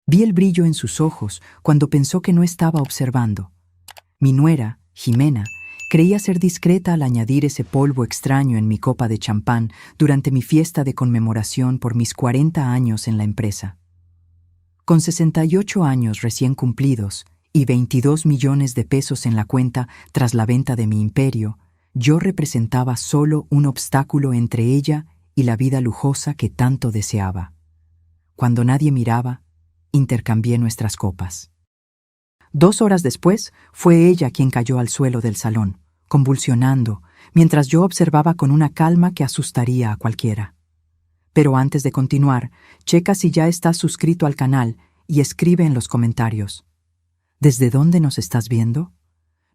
Vi el brillo en sus ojos cuando pensó que no estaba observando. Mi nuera, Jimena, creía ser discreta al añadir ese polvo extraño en mi copa de champán durante mi fiesta de conmemoración por mis 40 años en la empresa. Con 68 años recién cumplidos y 22 millones de pesos en la cuenta tras la venta de mi imperio, yo representaba solo un obstáculo entre ella y la vida lujosa que tanto deseaba. Cuando nadie miraba, intercambié nuestras copas. 2 horas después, fue ella quien cayó al suelo del salón, convulsionando, mientras yo observaba con una calma que asustaría a cualquiera. Pero antes de continuar, checa si ya estás suscrito al canal y escribe en los comentarios. ¿Desde dónde nos estás viendo?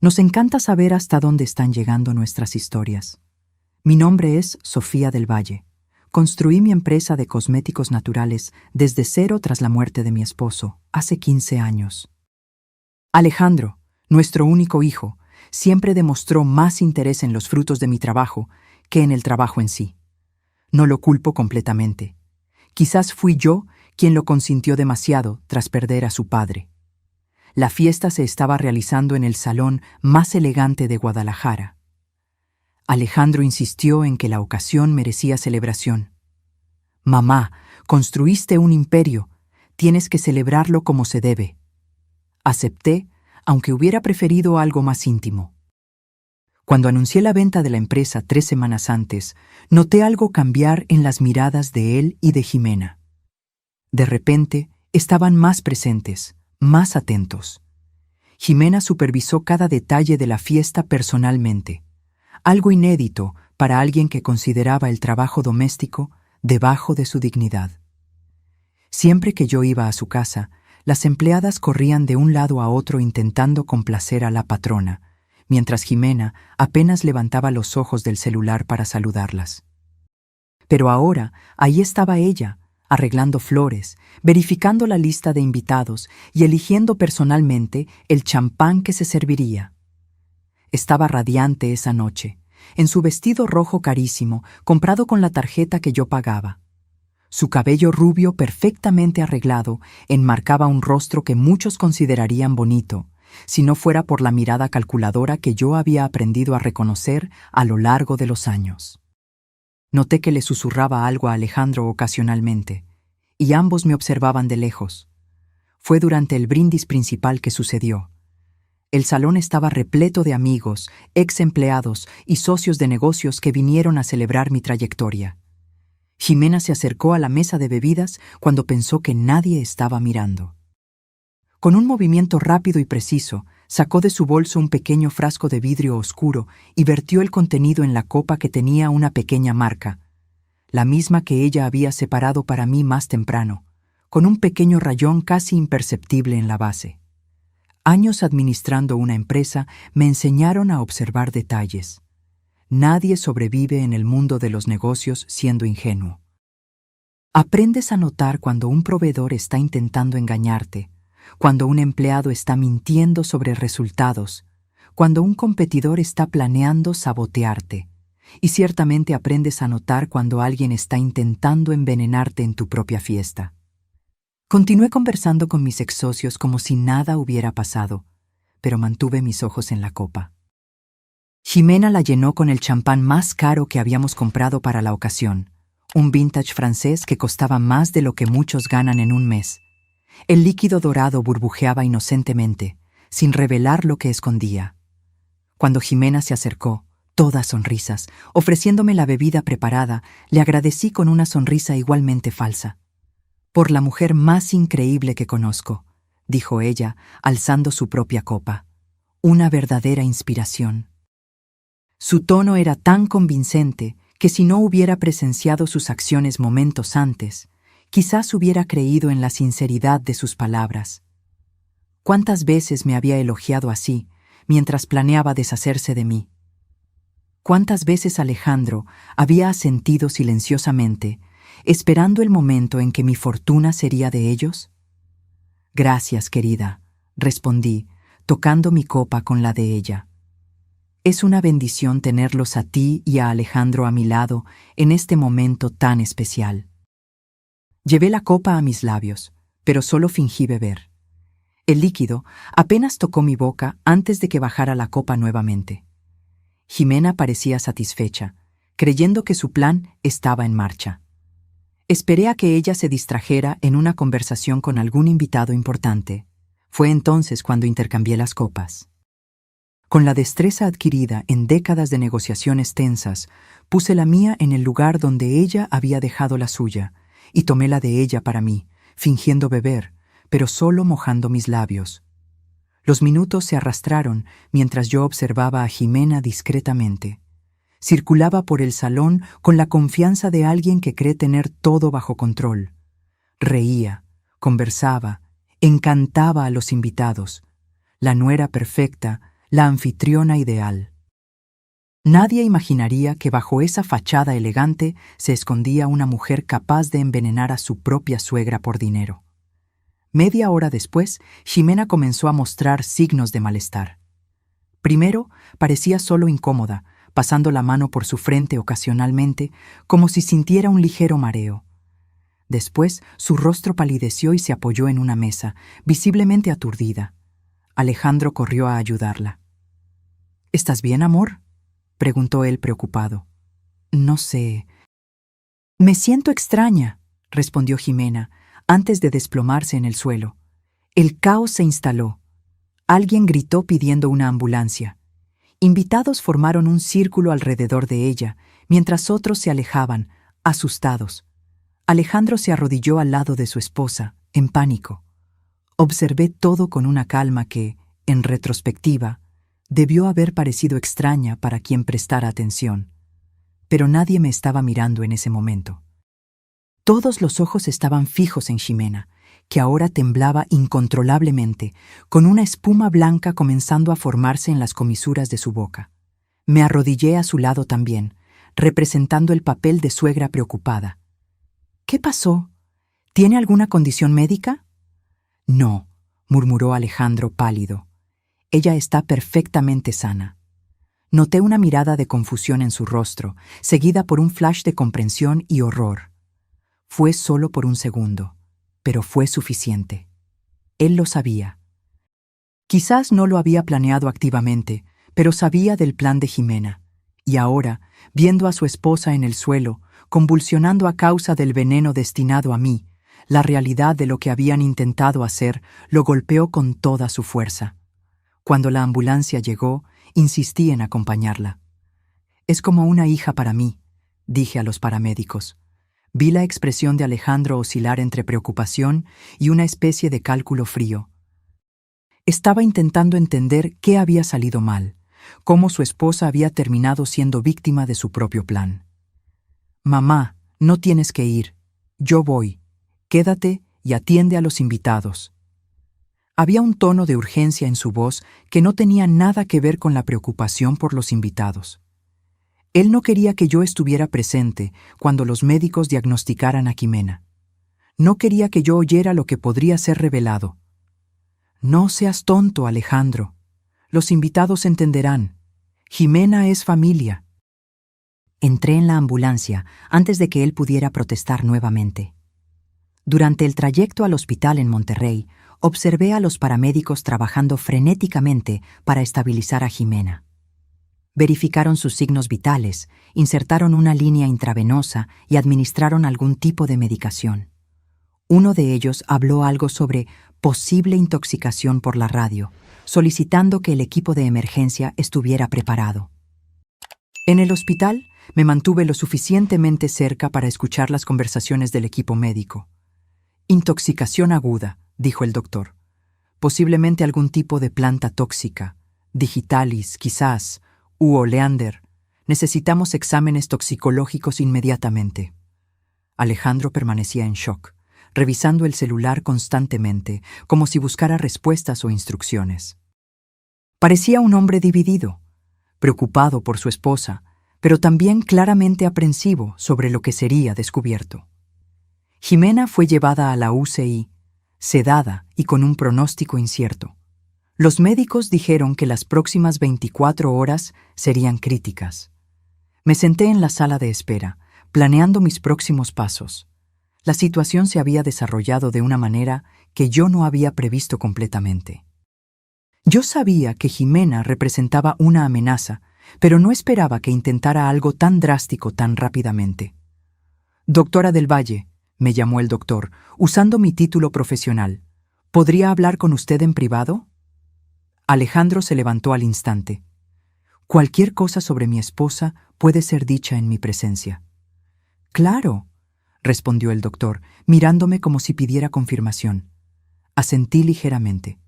Nos encanta saber hasta dónde están llegando nuestras historias. Mi nombre es Sofía del Valle. Construí mi empresa de cosméticos naturales desde cero tras la muerte de mi esposo, hace 15 años. Alejandro, nuestro único hijo, siempre demostró más interés en los frutos de mi trabajo que en el trabajo en sí. No lo culpo completamente. Quizás fui yo quien lo consintió demasiado tras perder a su padre. La fiesta se estaba realizando en el salón más elegante de Guadalajara. Alejandro insistió en que la ocasión merecía celebración. «Mamá, construiste un imperio. Tienes que celebrarlo como se debe». Acepté, aunque hubiera preferido algo más íntimo. Cuando anuncié la venta de la empresa 3 semanas antes, noté algo cambiar en las miradas de él y de Jimena. De repente, estaban más presentes, más atentos. Jimena supervisó cada detalle de la fiesta personalmente, algo inédito para alguien que consideraba el trabajo doméstico debajo de su dignidad. Siempre que yo iba a su casa, las empleadas corrían de un lado a otro intentando complacer a la patrona, mientras Jimena apenas levantaba los ojos del celular para saludarlas. Pero ahora, ahí estaba ella, arreglando flores, verificando la lista de invitados y eligiendo personalmente el champán que se serviría. Estaba radiante esa noche, en su vestido rojo carísimo, comprado con la tarjeta que yo pagaba. Su cabello rubio perfectamente arreglado enmarcaba un rostro que muchos considerarían bonito, si no fuera por la mirada calculadora que yo había aprendido a reconocer a lo largo de los años. Noté que le susurraba algo a Alejandro ocasionalmente, y ambos me observaban de lejos. Fue durante el brindis principal que sucedió. El salón estaba repleto de amigos, ex empleados y socios de negocios que vinieron a celebrar mi trayectoria. Jimena se acercó a la mesa de bebidas cuando pensó que nadie estaba mirando. Con un movimiento rápido y preciso, sacó de su bolso un pequeño frasco de vidrio oscuro y vertió el contenido en la copa que tenía una pequeña marca, la misma que ella había separado para mí más temprano, con un pequeño rayón casi imperceptible en la base. Años administrando una empresa me enseñaron a observar detalles. Nadie sobrevive en el mundo de los negocios siendo ingenuo. Aprendes a notar cuando un proveedor está intentando engañarte, cuando un empleado está mintiendo sobre resultados, cuando un competidor está planeando sabotearte, y ciertamente aprendes a notar cuando alguien está intentando envenenarte en tu propia fiesta. Continué conversando con mis ex socios como si nada hubiera pasado, pero mantuve mis ojos en la copa. Jimena la llenó con el champán más caro que habíamos comprado para la ocasión, un vintage francés que costaba más de lo que muchos ganan en un mes. El líquido dorado burbujeaba inocentemente, sin revelar lo que escondía. Cuando Jimena se acercó, toda sonrisas, ofreciéndome la bebida preparada, le agradecí con una sonrisa igualmente falsa. «Por la mujer más increíble que conozco», dijo ella, alzando su propia copa. «Una verdadera inspiración». Su tono era tan convincente que si no hubiera presenciado sus acciones momentos antes, quizás hubiera creído en la sinceridad de sus palabras. ¿Cuántas veces me había elogiado así, mientras planeaba deshacerse de mí? ¿Cuántas veces Alejandro había asentido silenciosamente, esperando el momento en que mi fortuna sería de ellos? «Gracias, querida», respondí, tocando mi copa con la de ella. Es una bendición tenerlos a ti y a Alejandro a mi lado en este momento tan especial. Llevé la copa a mis labios, pero solo fingí beber. El líquido apenas tocó mi boca antes de que bajara la copa nuevamente. Jimena parecía satisfecha, creyendo que su plan estaba en marcha. Esperé a que ella se distrajera en una conversación con algún invitado importante. Fue entonces cuando intercambié las copas. Con la destreza adquirida en décadas de negociaciones tensas, puse la mía en el lugar donde ella había dejado la suya, y tomé la de ella para mí, fingiendo beber, pero solo mojando mis labios. Los minutos se arrastraron mientras yo observaba a Jimena discretamente. Circulaba por el salón con la confianza de alguien que cree tener todo bajo control. Reía, conversaba, encantaba a los invitados. La nuera perfecta, la anfitriona ideal. Nadie imaginaría que bajo esa fachada elegante se escondía una mujer capaz de envenenar a su propia suegra por dinero. Media hora después, Jimena comenzó a mostrar signos de malestar. Primero, parecía solo incómoda, pasando la mano por su frente ocasionalmente, como si sintiera un ligero mareo. Después, su rostro palideció y se apoyó en una mesa, visiblemente aturdida. Alejandro corrió a ayudarla. —¿Estás bien, amor? —preguntó él preocupado. —No sé. —Me siento extraña —respondió Jimena, antes de desplomarse en el suelo. El caos se instaló. Alguien gritó pidiendo una ambulancia. Invitados formaron un círculo alrededor de ella, mientras otros se alejaban, asustados. Alejandro se arrodilló al lado de su esposa, en pánico. Observé todo con una calma que, en retrospectiva, debió haber parecido extraña para quien prestara atención. Pero nadie me estaba mirando en ese momento. Todos los ojos estaban fijos en Jimena, que ahora temblaba incontrolablemente, con una espuma blanca comenzando a formarse en las comisuras de su boca. Me arrodillé a su lado también, representando el papel de suegra preocupada. —¿Qué pasó? ¿Tiene alguna condición médica? —No —murmuró Alejandro pálido—. Ella está perfectamente sana. Noté una mirada de confusión en su rostro, seguida por un flash de comprensión y horror. Fue solo por un segundo, pero fue suficiente. Él lo sabía. Quizás no lo había planeado activamente, pero sabía del plan de Jimena. Y ahora, viendo a su esposa en el suelo, convulsionando a causa del veneno destinado a mí, la realidad de lo que habían intentado hacer lo golpeó con toda su fuerza. Cuando la ambulancia llegó, insistí en acompañarla. «Es como una hija para mí», dije a los paramédicos. Vi la expresión de Alejandro oscilar entre preocupación y una especie de cálculo frío. Estaba intentando entender qué había salido mal, cómo su esposa había terminado siendo víctima de su propio plan. «Mamá, no tienes que ir. Yo voy. Quédate y atiende a los invitados». Había un tono de urgencia en su voz que no tenía nada que ver con la preocupación por los invitados. Él no quería que yo estuviera presente cuando los médicos diagnosticaran a Jimena. No quería que yo oyera lo que podría ser revelado. «No seas tonto, Alejandro. Los invitados entenderán. Jimena es familia». Entré en la ambulancia antes de que él pudiera protestar nuevamente. Durante el trayecto al hospital en Monterrey, observé a los paramédicos trabajando frenéticamente para estabilizar a Jimena. Verificaron sus signos vitales, insertaron una línea intravenosa y administraron algún tipo de medicación. Uno de ellos habló algo sobre posible intoxicación por la radio, solicitando que el equipo de emergencia estuviera preparado. En el hospital, me mantuve lo suficientemente cerca para escuchar las conversaciones del equipo médico. «Intoxicación aguda», dijo el doctor. «Posiblemente algún tipo de planta tóxica, digitalis, quizás, u oleander. Necesitamos exámenes toxicológicos inmediatamente». Alejandro permanecía en shock, revisando el celular constantemente, como si buscara respuestas o instrucciones. Parecía un hombre dividido, preocupado por su esposa, pero también claramente aprensivo sobre lo que sería descubierto. Jimena fue llevada a la UCI, sedada y con un pronóstico incierto. Los médicos dijeron que las próximas 24 horas serían críticas. Me senté en la sala de espera, planeando mis próximos pasos. La situación se había desarrollado de una manera que yo no había previsto completamente. Yo sabía que Jimena representaba una amenaza, pero no esperaba que intentara algo tan drástico tan rápidamente. «Doctora del Valle», me llamó el doctor, usando mi título profesional. «¿Podría hablar con usted en privado?» Alejandro se levantó al instante. «Cualquier cosa sobre mi esposa puede ser dicha en mi presencia». «Claro», respondió el doctor, mirándome como si pidiera confirmación. Asentí ligeramente.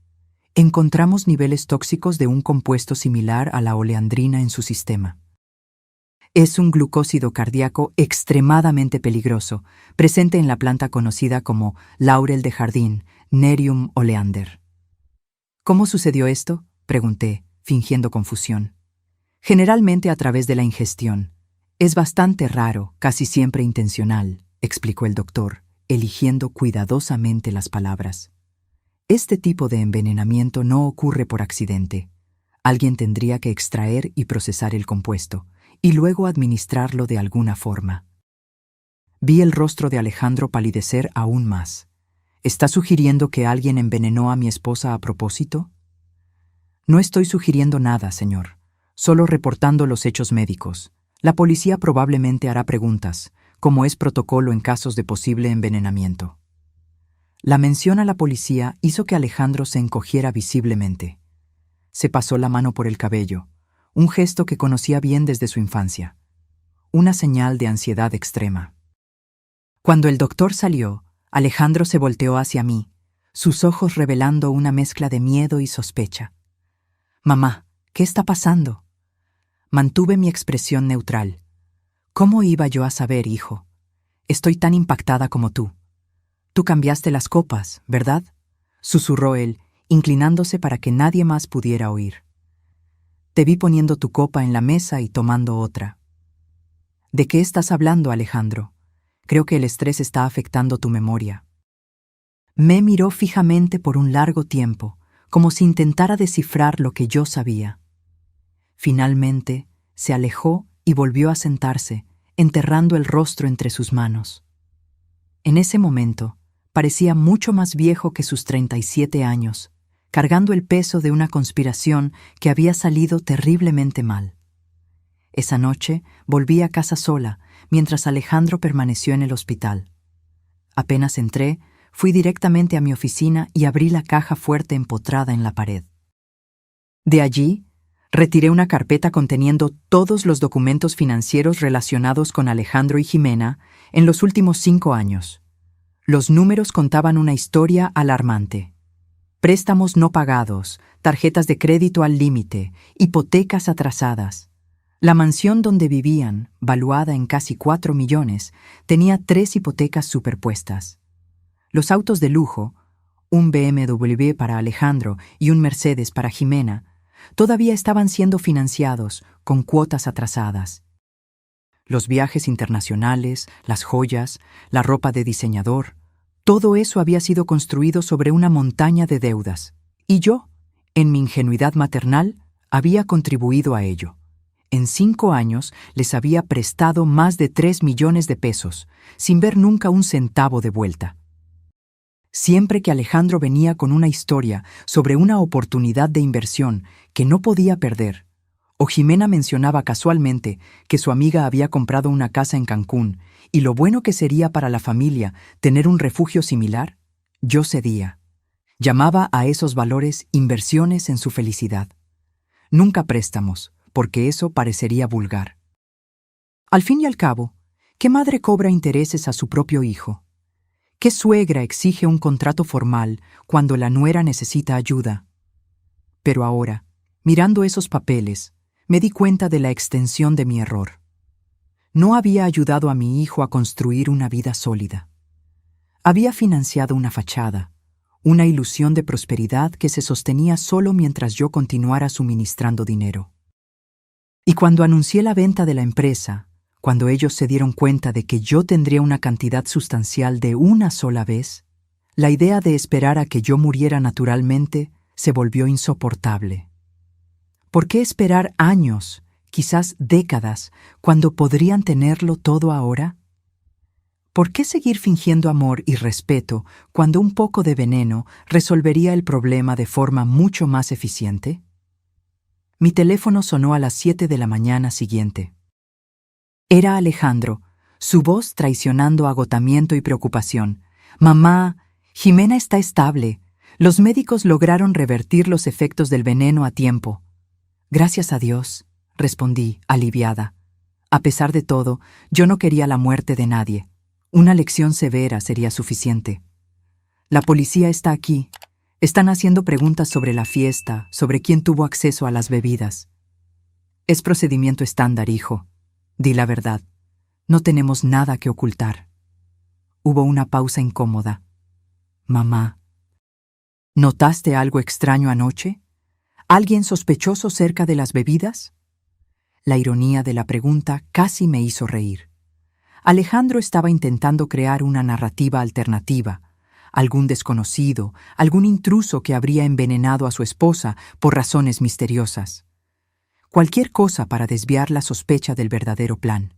Encontramos niveles tóxicos de un compuesto similar a la oleandrina en su sistema. Es un glucósido cardíaco extremadamente peligroso, presente en la planta conocida como laurel de jardín, Nerium oleander. «¿Cómo sucedió esto?», pregunté, fingiendo confusión. «Generalmente a través de la ingestión. Es bastante raro, casi siempre intencional», explicó el doctor, eligiendo cuidadosamente las palabras. «Este tipo de envenenamiento no ocurre por accidente. Alguien tendría que extraer y procesar el compuesto, y luego administrarlo de alguna forma». Vi el rostro de Alejandro palidecer aún más. «¿Está sugiriendo que alguien envenenó a mi esposa a propósito?» «No estoy sugiriendo nada, señor. Solo reportando los hechos médicos. La policía probablemente hará preguntas, como es protocolo en casos de posible envenenamiento». La mención a la policía hizo que Alejandro se encogiera visiblemente. Se pasó la mano por el cabello, un gesto que conocía bien desde su infancia. Una señal de ansiedad extrema. Cuando el doctor salió, Alejandro se volteó hacia mí, sus ojos revelando una mezcla de miedo y sospecha. «Mamá, ¿qué está pasando?». Mantuve mi expresión neutral. «¿Cómo iba yo a saber, hijo? Estoy tan impactada como tú». «Tú cambiaste las copas, ¿verdad?», susurró él, inclinándose para que nadie más pudiera oír. «Te vi poniendo tu copa en la mesa y tomando otra». «¿De qué estás hablando, Alejandro? Creo que el estrés está afectando tu memoria». Me miró fijamente por un largo tiempo, como si intentara descifrar lo que yo sabía. Finalmente, se alejó y volvió a sentarse, enterrando el rostro entre sus manos. En ese momento, parecía mucho más viejo que sus 37 años, cargando el peso de una conspiración que había salido terriblemente mal. Esa noche volví a casa sola, mientras Alejandro permaneció en el hospital. Apenas entré, fui directamente a mi oficina y abrí la caja fuerte empotrada en la pared. De allí, retiré una carpeta conteniendo todos los documentos financieros relacionados con Alejandro y Jimena en los últimos 5 años. Los números contaban una historia alarmante. Préstamos no pagados, tarjetas de crédito al límite, hipotecas atrasadas. La mansión donde vivían, valuada en casi 4 millones, tenía 3 hipotecas superpuestas. Los autos de lujo, un BMW para Alejandro y un Mercedes para Jimena, todavía estaban siendo financiados con cuotas atrasadas. Los viajes internacionales, las joyas, la ropa de diseñador, todo eso había sido construido sobre una montaña de deudas. Y yo, en mi ingenuidad maternal, había contribuido a ello. En 5 años les había prestado más de 3 millones de pesos, sin ver nunca un centavo de vuelta. Siempre que Alejandro venía con una historia sobre una oportunidad de inversión que no podía perder, o Jimena mencionaba casualmente que su amiga había comprado una casa en Cancún y lo bueno que sería para la familia tener un refugio similar, yo cedía. Llamaba a esos valores inversiones en su felicidad. Nunca préstamos, porque eso parecería vulgar. Al fin y al cabo, ¿qué madre cobra intereses a su propio hijo? ¿Qué suegra exige un contrato formal cuando la nuera necesita ayuda? Pero ahora, mirando esos papeles, me di cuenta de la extensión de mi error. No había ayudado a mi hijo a construir una vida sólida. Había financiado una fachada, una ilusión de prosperidad que se sostenía solo mientras yo continuara suministrando dinero. Y cuando anuncié la venta de la empresa, cuando ellos se dieron cuenta de que yo tendría una cantidad sustancial de una sola vez, la idea de esperar a que yo muriera naturalmente se volvió insoportable. ¿Por qué esperar años, quizás décadas, cuando podrían tenerlo todo ahora? ¿Por qué seguir fingiendo amor y respeto cuando un poco de veneno resolvería el problema de forma mucho más eficiente? Mi teléfono sonó a las 7 de la mañana siguiente. Era Alejandro, su voz traicionando agotamiento y preocupación. «Mamá, Jimena está estable. Los médicos lograron revertir los efectos del veneno a tiempo». «Gracias a Dios», respondí, aliviada. A pesar de todo, yo no quería la muerte de nadie. Una lección severa sería suficiente. «La policía está aquí. Están haciendo preguntas sobre la fiesta, sobre quién tuvo acceso a las bebidas». «Es procedimiento estándar, hijo. Di la verdad. No tenemos nada que ocultar». Hubo una pausa incómoda. «Mamá, ¿notaste algo extraño anoche? ¿Alguien sospechoso cerca de las bebidas?» La ironía de la pregunta casi me hizo reír. Alejandro estaba intentando crear una narrativa alternativa. Algún desconocido, algún intruso que habría envenenado a su esposa por razones misteriosas. Cualquier cosa para desviar la sospecha del verdadero plan.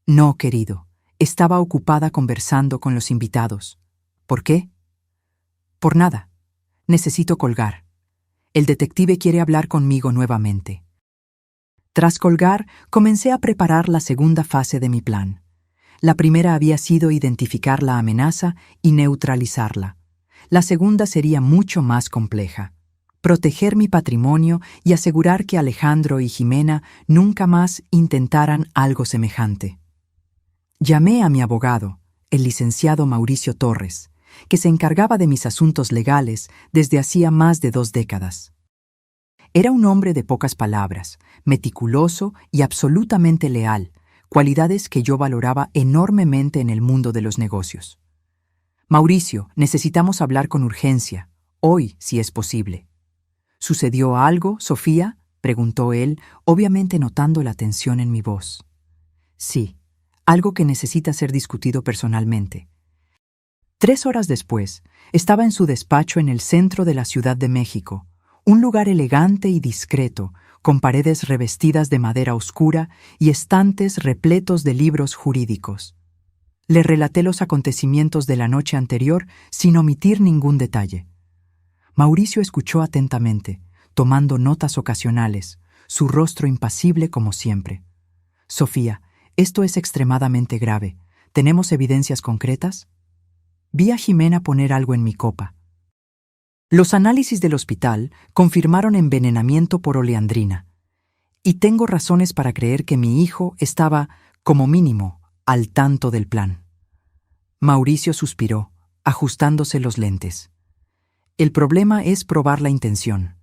«No, querido. Estaba ocupada conversando con los invitados». «¿Por qué?» «Por nada. Necesito colgar. El detective quiere hablar conmigo nuevamente». Tras colgar, comencé a preparar la segunda fase de mi plan. La primera había sido identificar la amenaza y neutralizarla. La segunda sería mucho más compleja. Proteger mi patrimonio y asegurar que Alejandro y Jimena nunca más intentaran algo semejante. Llamé a mi abogado, el licenciado Mauricio Torres, que se encargaba de mis asuntos legales desde hacía más de 2 décadas. Era un hombre de pocas palabras, meticuloso y absolutamente leal, cualidades que yo valoraba enormemente en el mundo de los negocios. «Mauricio, necesitamos hablar con urgencia, hoy, si es posible». «¿Sucedió algo, Sofía?», preguntó él, obviamente notando la tensión en mi voz. «Sí, algo que necesita ser discutido personalmente». 3 horas después, estaba en su despacho en el centro de la Ciudad de México, un lugar elegante y discreto, con paredes revestidas de madera oscura y estantes repletos de libros jurídicos. Le relaté los acontecimientos de la noche anterior sin omitir ningún detalle. Mauricio escuchó atentamente, tomando notas ocasionales, su rostro impasible como siempre. «Sofía, esto es extremadamente grave. ¿Tenemos evidencias concretas?» Vi a Jimena poner algo en mi copa. Los análisis del hospital confirmaron envenenamiento por oleandrina, y tengo razones para creer que mi hijo estaba, como mínimo, al tanto del plan. Mauricio suspiró, ajustándose los lentes. «El problema es probar la intención.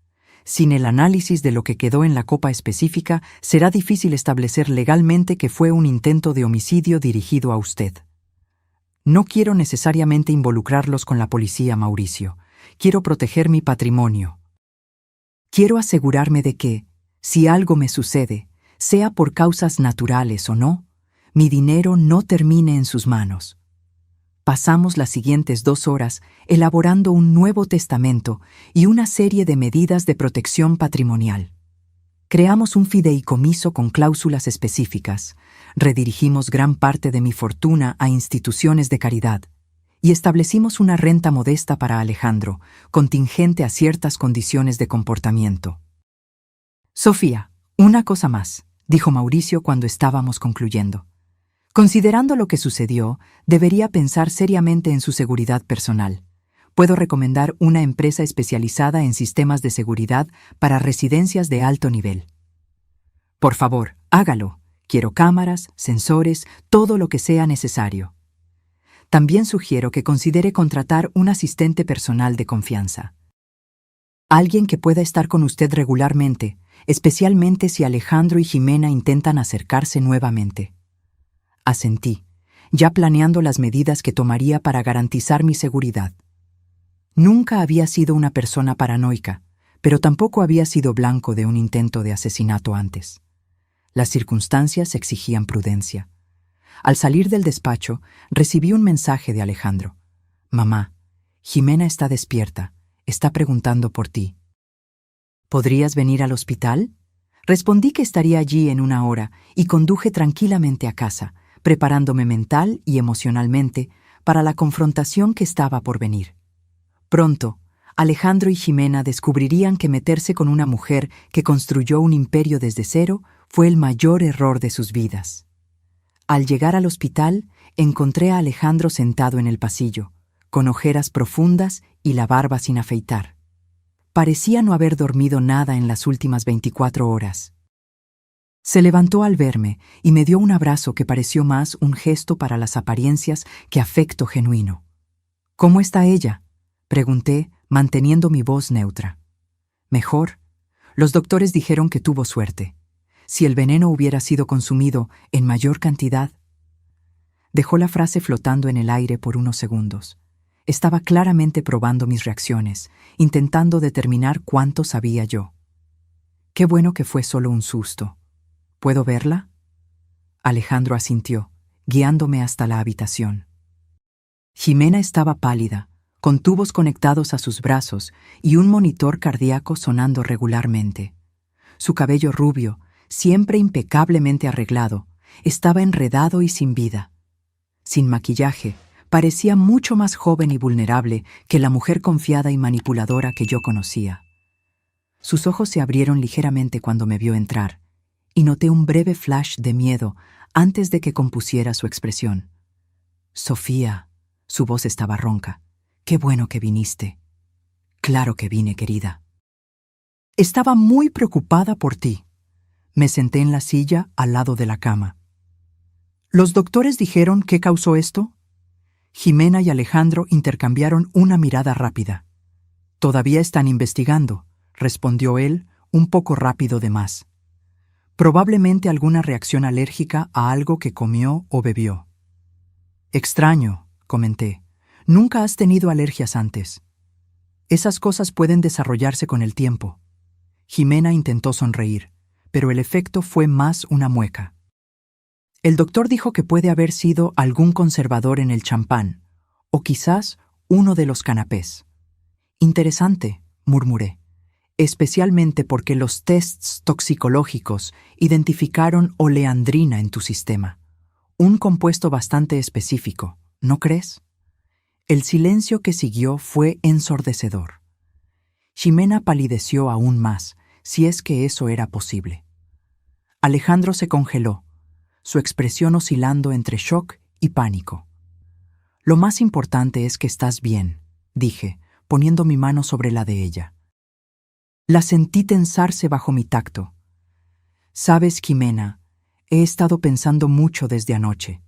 Sin el análisis de lo que quedó en la copa específica, será difícil establecer legalmente que fue un intento de homicidio dirigido a usted. No quiero necesariamente involucrarlos con la policía, Mauricio. Quiero proteger mi patrimonio. Quiero asegurarme de que, si algo me sucede, sea por causas naturales o no, mi dinero no termine en sus manos». Pasamos las siguientes 2 horas elaborando un nuevo testamento y una serie de medidas de protección patrimonial. Creamos un fideicomiso con cláusulas específicas, redirigimos gran parte de mi fortuna a instituciones de caridad y establecimos una renta modesta para Alejandro, contingente a ciertas condiciones de comportamiento. «Sofía, una cosa más», dijo Mauricio cuando estábamos concluyendo. «Considerando lo que sucedió, debería pensar seriamente en su seguridad personal. Puedo recomendar una empresa especializada en sistemas de seguridad para residencias de alto nivel». «Por favor, hágalo. Quiero cámaras, sensores, todo lo que sea necesario». «También sugiero que considere contratar un asistente personal de confianza. Alguien que pueda estar con usted regularmente, especialmente si Alejandro y Jimena intentan acercarse nuevamente». Asentí, ya planeando las medidas que tomaría para garantizar mi seguridad. Nunca había sido una persona paranoica, pero tampoco había sido blanco de un intento de asesinato antes. Las circunstancias exigían prudencia. Al salir del despacho, recibí un mensaje de Alejandro. «Mamá, Jimena está despierta, está preguntando por ti». «¿Podrías venir al hospital?» Respondí que estaría allí en 1 hora y conduje tranquilamente a casa, preparándome mental y emocionalmente para la confrontación que estaba por venir. Pronto, Alejandro y Ximena descubrirían que meterse con una mujer que construyó un imperio desde cero fue el mayor error de sus vidas. Al llegar al hospital, encontré a Alejandro sentado en el pasillo, con ojeras profundas y la barba sin afeitar. Parecía no haber dormido nada en las últimas 24 horas. Se levantó al verme y me dio un abrazo que pareció más un gesto para las apariencias que afecto genuino. «¿Cómo está ella?», pregunté, manteniendo mi voz neutra. «Mejor. Los doctores dijeron que tuvo suerte. Si el veneno hubiera sido consumido en mayor cantidad». Dejó la frase flotando en el aire por unos segundos. Estaba claramente probando mis reacciones, intentando determinar cuánto sabía yo. «Qué bueno que fue solo un susto. ¿Puedo verla?». Alejandro asintió, guiándome hasta la habitación. Ximena estaba pálida, con tubos conectados a sus brazos y un monitor cardíaco sonando regularmente. Su cabello rubio, siempre impecablemente arreglado, estaba enredado y sin vida. Sin maquillaje, parecía mucho más joven y vulnerable que la mujer confiada y manipuladora que yo conocía. Sus ojos se abrieron ligeramente cuando me vio entrar, y noté un breve flash de miedo antes de que compusiera su expresión. «Sofía», su voz estaba ronca, «qué bueno que viniste». «Claro que vine, querida». «Estaba muy preocupada por ti». Me senté en la silla al lado de la cama. «¿Los doctores dijeron qué causó esto?». Ximena y Alejandro intercambiaron una mirada rápida. «Todavía están investigando», respondió él, un poco rápido de más. «Probablemente alguna reacción alérgica a algo que comió o bebió». «Extraño», comenté. «Nunca has tenido alergias antes». «Esas cosas pueden desarrollarse con el tiempo». Ximena intentó sonreír, pero el efecto fue más una mueca. «El doctor dijo que puede haber sido algún conservador en el champán, o quizás uno de los canapés». «Interesante», murmuré, «especialmente porque los tests toxicológicos identificaron oleandrina en tu sistema, un compuesto bastante específico, ¿no crees?». El silencio que siguió fue ensordecedor. Ximena palideció aún más, si es que eso era posible. Alejandro se congeló, su expresión oscilando entre shock y pánico. «Lo más importante es que estás bien», dije, poniendo mi mano sobre la de ella. La sentí tensarse bajo mi tacto. «Sabes, Ximena, he estado pensando mucho desde anoche».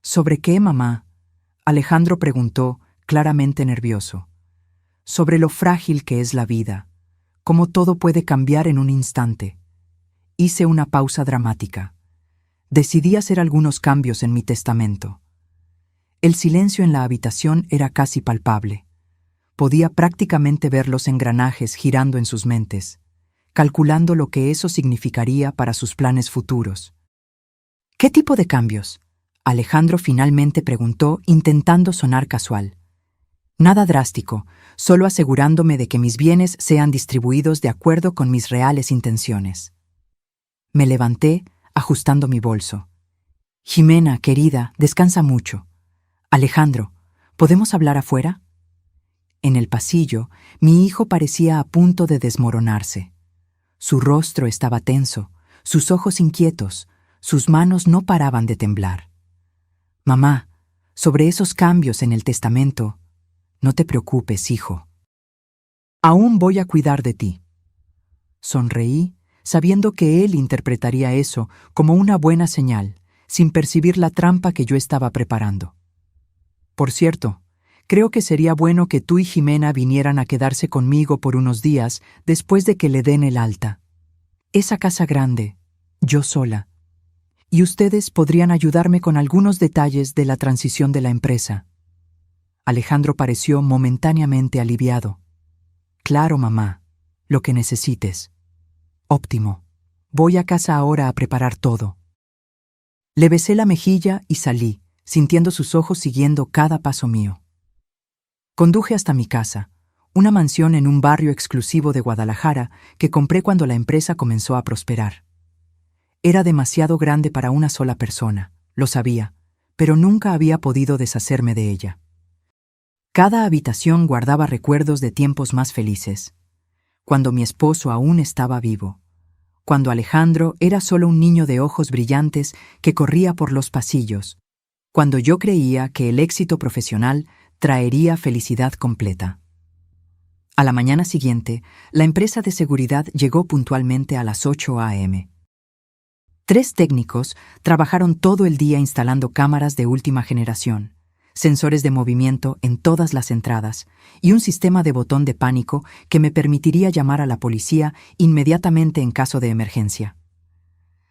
«¿Sobre qué, mamá?», Alejandro preguntó, claramente nervioso. «Sobre lo frágil que es la vida, cómo todo puede cambiar en un instante». Hice una pausa dramática. Decidí hacer algunos cambios en mi testamento. El silencio en la habitación era casi palpable. Podía prácticamente ver los engranajes girando en sus mentes, calculando lo que eso significaría para sus planes futuros. «¿Qué tipo de cambios?», Alejandro finalmente preguntó, intentando sonar casual. «Nada drástico, solo asegurándome de que mis bienes sean distribuidos de acuerdo con mis reales intenciones». Me levanté, ajustando mi bolso. «Ximena, querida, descansa mucho». «Alejandro, ¿podemos hablar afuera?». En el pasillo, mi hijo parecía a punto de desmoronarse. Su rostro estaba tenso, sus ojos inquietos, sus manos no paraban de temblar. «Mamá, sobre esos cambios en el testamento, no te preocupes, hijo. Aún voy a cuidar de ti». Sonreí, sabiendo que él interpretaría eso como una buena señal, sin percibir la trampa que yo estaba preparando. «Por cierto, creo que sería bueno que tú y Ximena vinieran a quedarse conmigo por unos días después de que le den el alta. Esa casa grande, yo sola. Y ustedes podrían ayudarme con algunos detalles de la transición de la empresa». Alejandro pareció momentáneamente aliviado. «Claro, mamá, lo que necesites». «Óptimo. Voy a casa ahora a preparar todo». Le besé la mejilla y salí, sintiendo sus ojos siguiendo cada paso mío. Conduje hasta mi casa, una mansión en un barrio exclusivo de Guadalajara que compré cuando la empresa comenzó a prosperar. Era demasiado grande para una sola persona, lo sabía, pero nunca había podido deshacerme de ella. Cada habitación guardaba recuerdos de tiempos más felices, cuando mi esposo aún estaba vivo, cuando Alejandro era solo un niño de ojos brillantes que corría por los pasillos, cuando yo creía que el éxito profesional traería felicidad completa. A la mañana siguiente, la empresa de seguridad llegó puntualmente a las 8 a.m. 3 técnicos trabajaron todo el día instalando cámaras de última generación, sensores de movimiento en todas las entradas y un sistema de botón de pánico que me permitiría llamar a la policía inmediatamente en caso de emergencia.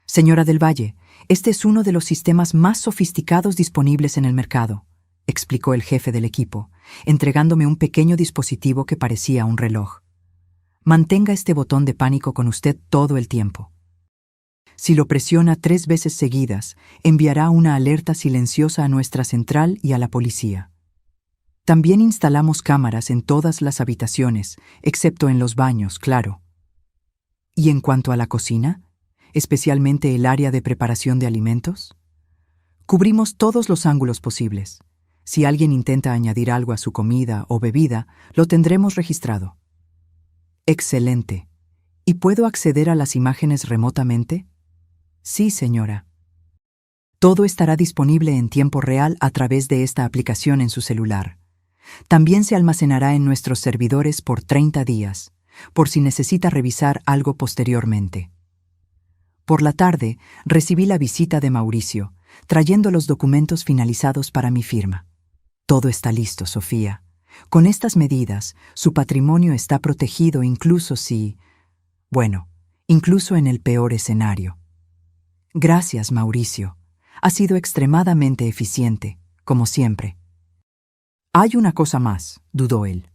Señora del Valle, este es uno de los sistemas más sofisticados disponibles en el mercado, explicó el jefe del equipo, entregándome un pequeño dispositivo que parecía un reloj. Mantenga este botón de pánico con usted todo el tiempo. Si lo presiona 3 veces seguidas, enviará una alerta silenciosa a nuestra central y a la policía. También instalamos cámaras en todas las habitaciones, excepto en los baños, claro. ¿Y en cuanto a la cocina? ¿Especialmente el área de preparación de alimentos? Cubrimos todos los ángulos posibles. Si alguien intenta añadir algo a su comida o bebida, lo tendremos registrado. Excelente. ¿Y puedo acceder a las imágenes remotamente? Sí, señora. Todo estará disponible en tiempo real a través de esta aplicación en su celular. También se almacenará en nuestros servidores por 30 días, por si necesita revisar algo posteriormente. Por la tarde, recibí la visita de Mauricio, trayendo los documentos finalizados para mi firma. Todo está listo, Sofía. Con estas medidas, su patrimonio está protegido incluso incluso en el peor escenario. Gracias, Mauricio. Ha sido extremadamente eficiente, como siempre. Hay una cosa más, dudó él.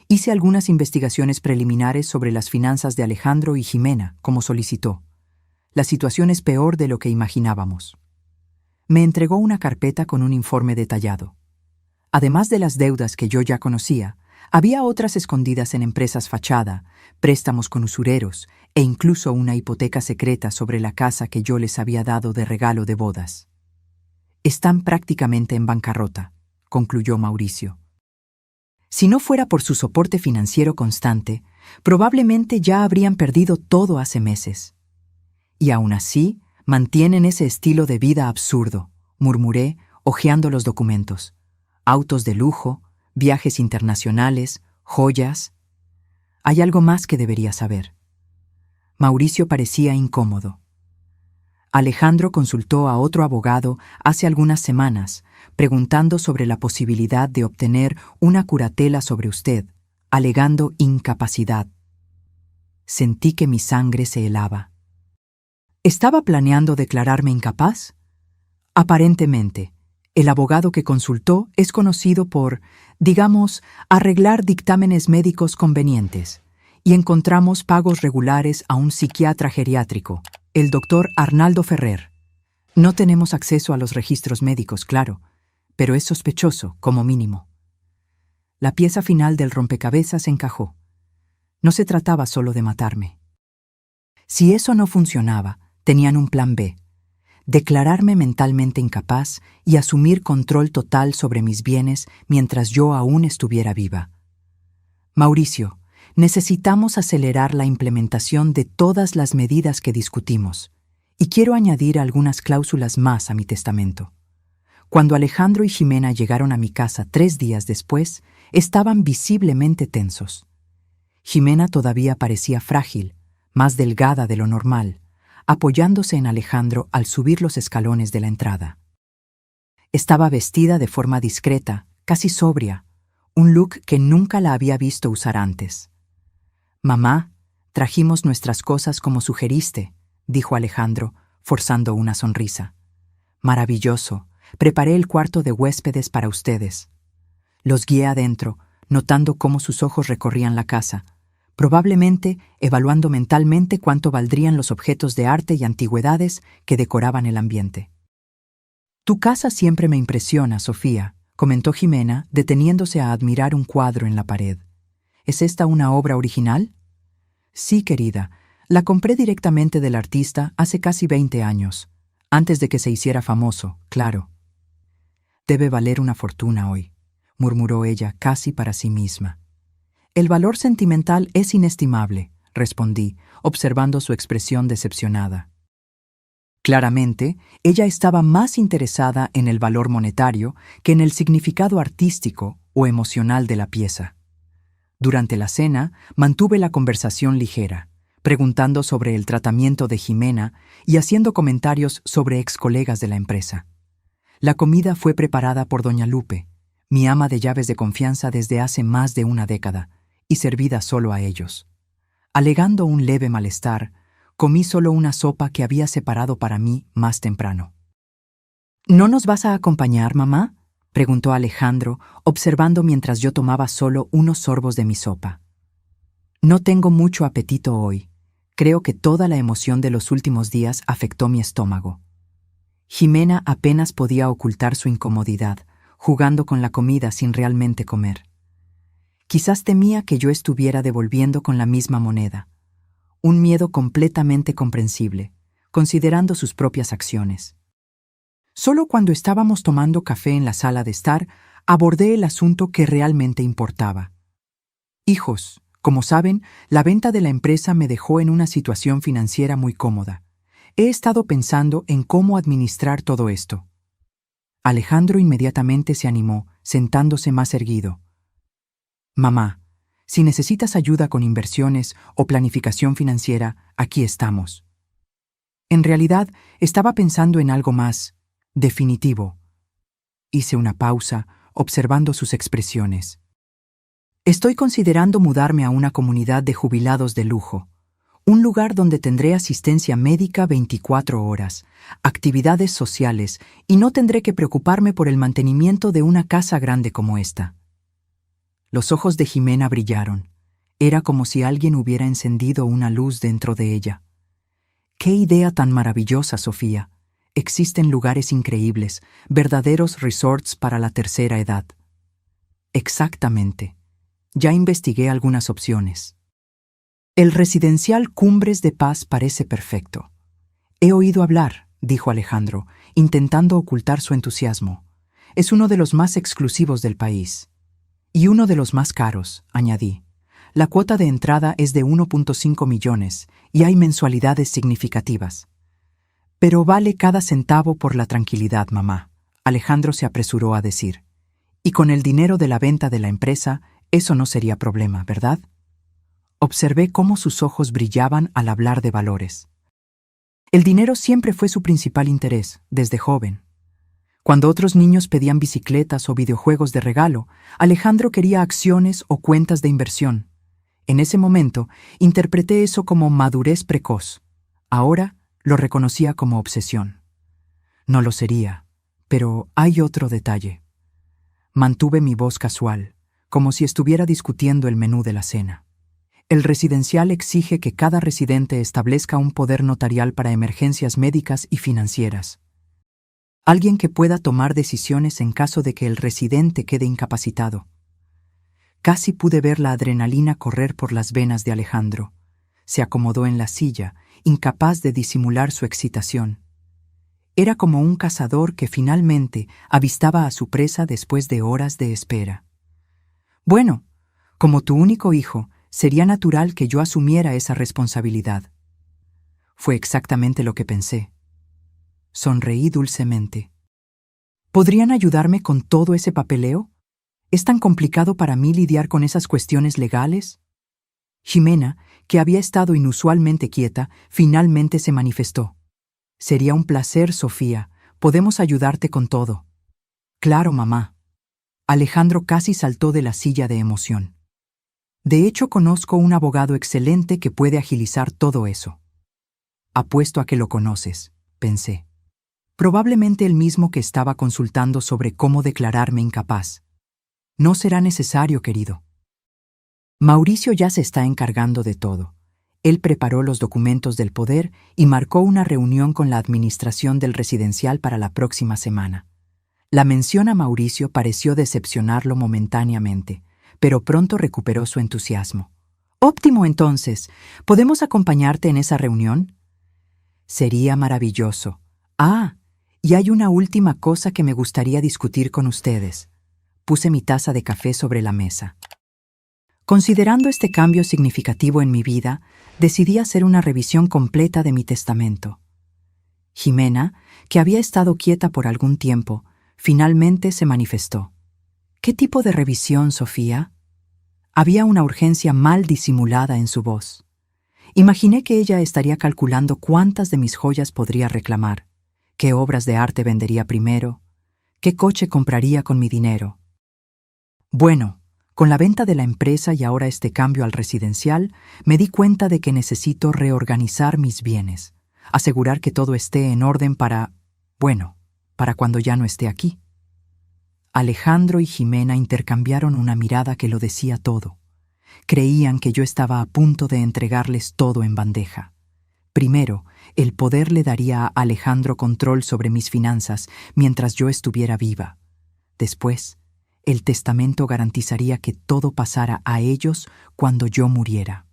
Hice algunas investigaciones preliminares sobre las finanzas de Alejandro y Jimena, como solicitó. La situación es peor de lo que imaginábamos. Me entregó una carpeta con un informe detallado. Además de las deudas que yo ya conocía, había otras escondidas en empresas fachada, préstamos con usureros e incluso una hipoteca secreta sobre la casa que yo les había dado de regalo de bodas. Están prácticamente en bancarrota, concluyó Mauricio. Si no fuera por su soporte financiero constante, probablemente ya habrían perdido todo hace meses. Y aún así, mantienen ese estilo de vida absurdo, murmuré, hojeando los documentos. Autos de lujo, viajes internacionales, joyas. Hay algo más que debería saber. Mauricio parecía incómodo. Alejandro consultó a otro abogado hace algunas semanas, preguntando sobre la posibilidad de obtener una curatela sobre usted, alegando incapacidad. Sentí que mi sangre se helaba. ¿Estaba planeando declararme incapaz? Aparentemente. El abogado que consultó es conocido por, digamos, arreglar dictámenes médicos convenientes, y encontramos pagos regulares a un psiquiatra geriátrico, el doctor Arnaldo Ferrer. No tenemos acceso a los registros médicos, claro, pero es sospechoso, como mínimo. La pieza final del rompecabezas encajó. No se trataba solo de matarme. Si eso no funcionaba, tenían un plan B. Declararme mentalmente incapaz y asumir control total sobre mis bienes mientras yo aún estuviera viva. Mauricio, necesitamos acelerar la implementación de todas las medidas que discutimos, y quiero añadir algunas cláusulas más a mi testamento. Cuando Alejandro y Jimena llegaron a mi casa 3 días después, estaban visiblemente tensos. Jimena todavía parecía frágil, más delgada de lo normal, apoyándose en Alejandro al subir los escalones de la entrada. Estaba vestida de forma discreta, casi sobria, un look que nunca la había visto usar antes. «Mamá, trajimos nuestras cosas como sugeriste», dijo Alejandro, forzando una sonrisa. «Maravilloso, preparé el cuarto de huéspedes para ustedes». Los guié adentro, notando cómo sus ojos recorrían la casa, probablemente evaluando mentalmente cuánto valdrían los objetos de arte y antigüedades que decoraban el ambiente. «Tu casa siempre me impresiona, Sofía», comentó Jimena, deteniéndose a admirar un cuadro en la pared. «¿Es esta una obra original?» «Sí, querida. La compré directamente del artista hace casi 20 años. Antes de que se hiciera famoso, claro. Debe valer una fortuna hoy, murmuró ella casi para sí misma. El valor sentimental es inestimable, respondí, observando su expresión decepcionada. Claramente, ella estaba más interesada en el valor monetario que en el significado artístico o emocional de la pieza. Durante la cena, mantuve la conversación ligera, preguntando sobre el tratamiento de Jimena y haciendo comentarios sobre excolegas de la empresa. La comida fue preparada por doña Lupe, mi ama de llaves de confianza desde hace más de una década, y servida solo a ellos. Alegando un leve malestar, comí solo una sopa que había separado para mí más temprano. ¿No nos vas a acompañar, mamá?, preguntó Alejandro, observando mientras yo tomaba solo unos sorbos de mi sopa. No tengo mucho apetito hoy. Creo que toda la emoción de los últimos días afectó mi estómago. Jimena apenas podía ocultar su incomodidad, jugando con la comida sin realmente comer. Quizás temía que yo estuviera devolviendo con la misma moneda. Un miedo completamente comprensible, considerando sus propias acciones. Solo cuando estábamos tomando café en la sala de estar, abordé el asunto que realmente importaba. Hijos, como saben, la venta de la empresa me dejó en una situación financiera muy cómoda. He estado pensando en cómo administrar todo esto. Alejandro inmediatamente se animó, sentándose más erguido. Mamá, si necesitas ayuda con inversiones o planificación financiera, aquí estamos. En realidad, estaba pensando en algo más definitivo. Hice una pausa, observando sus expresiones. Estoy considerando mudarme a una comunidad de jubilados de lujo, un lugar donde tendré asistencia médica 24 horas, actividades sociales y no tendré que preocuparme por el mantenimiento de una casa grande como esta. Los ojos de Jimena brillaron. Era como si alguien hubiera encendido una luz dentro de ella. ¡Qué idea tan maravillosa, Sofía! Existen lugares increíbles, verdaderos resorts para la tercera edad. Exactamente. Ya investigué algunas opciones. El residencial Cumbres de Paz parece perfecto. He oído hablar, dijo Alejandro, intentando ocultar su entusiasmo. Es uno de los más exclusivos del país. Y uno de los más caros, añadí. La cuota de entrada es de 1.5 millones y hay mensualidades significativas. Pero vale cada centavo por la tranquilidad, mamá, Alejandro se apresuró a decir. Y con el dinero de la venta de la empresa, eso no sería problema, ¿verdad? Observé cómo sus ojos brillaban al hablar de valores. El dinero siempre fue su principal interés, desde joven. Cuando otros niños pedían bicicletas o videojuegos de regalo, Alejandro quería acciones o cuentas de inversión. En ese momento, interpreté eso como madurez precoz. Ahora, lo reconocía como obsesión. No lo sería, pero hay otro detalle. Mantuve mi voz casual, como si estuviera discutiendo el menú de la cena. El residencial exige que cada residente establezca un poder notarial para emergencias médicas y financieras. Alguien que pueda tomar decisiones en caso de que el residente quede incapacitado. Casi pude ver la adrenalina correr por las venas de Alejandro. Se acomodó en la silla, incapaz de disimular su excitación. Era como un cazador que finalmente avistaba a su presa después de horas de espera. Bueno, como tu único hijo, sería natural que yo asumiera esa responsabilidad. Fue exactamente lo que pensé. Sonreí dulcemente. ¿Podrían ayudarme con todo ese papeleo? ¿Es tan complicado para mí lidiar con esas cuestiones legales? Jimena, que había estado inusualmente quieta, finalmente se manifestó. Sería un placer, Sofía. Podemos ayudarte con todo. Claro, mamá. Alejandro casi saltó de la silla de emoción. De hecho, conozco un abogado excelente que puede agilizar todo eso. Apuesto a que lo conoces, pensé. Probablemente el mismo que estaba consultando sobre cómo declararme incapaz. No será necesario, querido. Mauricio ya se está encargando de todo. Él preparó los documentos del poder y marcó una reunión con la administración del residencial para la próxima semana. La mención a Mauricio pareció decepcionarlo momentáneamente, pero pronto recuperó su entusiasmo. Óptimo, entonces. ¿Podemos acompañarte en esa reunión? Sería maravilloso. Ah, y hay una última cosa que me gustaría discutir con ustedes. Puse mi taza de café sobre la mesa. Considerando este cambio significativo en mi vida, decidí hacer una revisión completa de mi testamento. Jimena, que había estado quieta por algún tiempo, finalmente se manifestó. ¿Qué tipo de revisión, Sofía? Había una urgencia mal disimulada en su voz. Imaginé que ella estaría calculando cuántas de mis joyas podría reclamar, qué obras de arte vendería primero, qué coche compraría con mi dinero. Bueno, con la venta de la empresa y ahora este cambio al residencial, me di cuenta de que necesito reorganizar mis bienes, asegurar que todo esté en orden para cuando ya no esté aquí. Alejandro y Jimena intercambiaron una mirada que lo decía todo. Creían que yo estaba a punto de entregarles todo en bandeja. Primero, el poder le daría a Alejandro control sobre mis finanzas mientras yo estuviera viva. Después, el testamento garantizaría que todo pasara a ellos cuando yo muriera.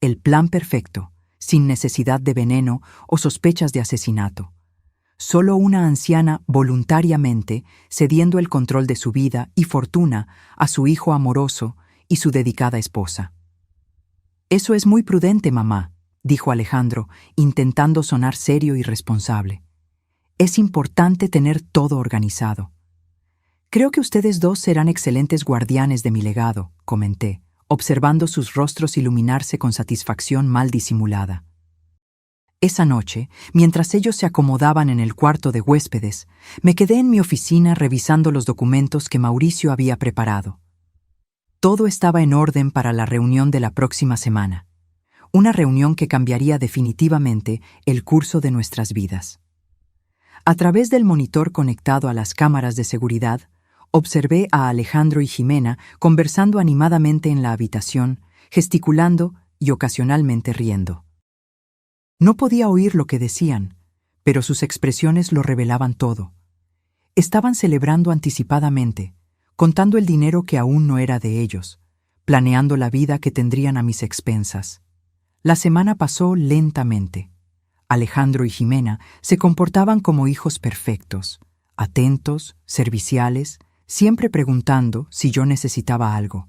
El plan perfecto, sin necesidad de veneno o sospechas de asesinato. Solo una anciana voluntariamente cediendo el control de su vida y fortuna a su hijo amoroso y su dedicada esposa. «Eso es muy prudente, mamá», dijo Alejandro, intentando sonar serio y responsable. «Es importante tener todo organizado». «Creo que ustedes dos serán excelentes guardianes de mi legado», comenté, observando sus rostros iluminarse con satisfacción mal disimulada. Esa noche, mientras ellos se acomodaban en el cuarto de huéspedes, me quedé en mi oficina revisando los documentos que Mauricio había preparado. Todo estaba en orden para la reunión de la próxima semana, una reunión que cambiaría definitivamente el curso de nuestras vidas. A través del monitor conectado a las cámaras de seguridad, observé a Alejandro y Jimena conversando animadamente en la habitación, gesticulando y ocasionalmente riendo. No podía oír lo que decían, pero sus expresiones lo revelaban todo. Estaban celebrando anticipadamente, contando el dinero que aún no era de ellos, planeando la vida que tendrían a mis expensas. La semana pasó lentamente. Alejandro y Jimena se comportaban como hijos perfectos, atentos, serviciales, siempre preguntando si yo necesitaba algo.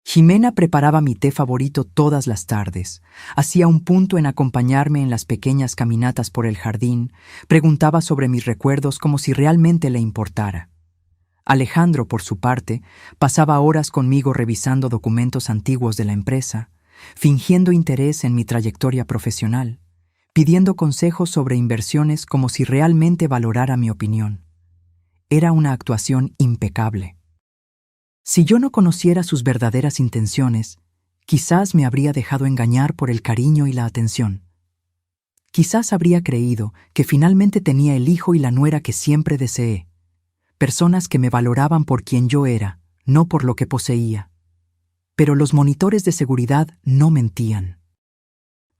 Jimena preparaba mi té favorito todas las tardes, hacía un punto en acompañarme en las pequeñas caminatas por el jardín, preguntaba sobre mis recuerdos como si realmente le importara. Alejandro, por su parte, pasaba horas conmigo revisando documentos antiguos de la empresa, fingiendo interés en mi trayectoria profesional, pidiendo consejos sobre inversiones como si realmente valorara mi opinión. Era una actuación impecable. Si yo no conociera sus verdaderas intenciones, quizás me habría dejado engañar por el cariño y la atención. Quizás habría creído que finalmente tenía el hijo y la nuera que siempre deseé, personas que me valoraban por quien yo era, no por lo que poseía. Pero los monitores de seguridad no mentían.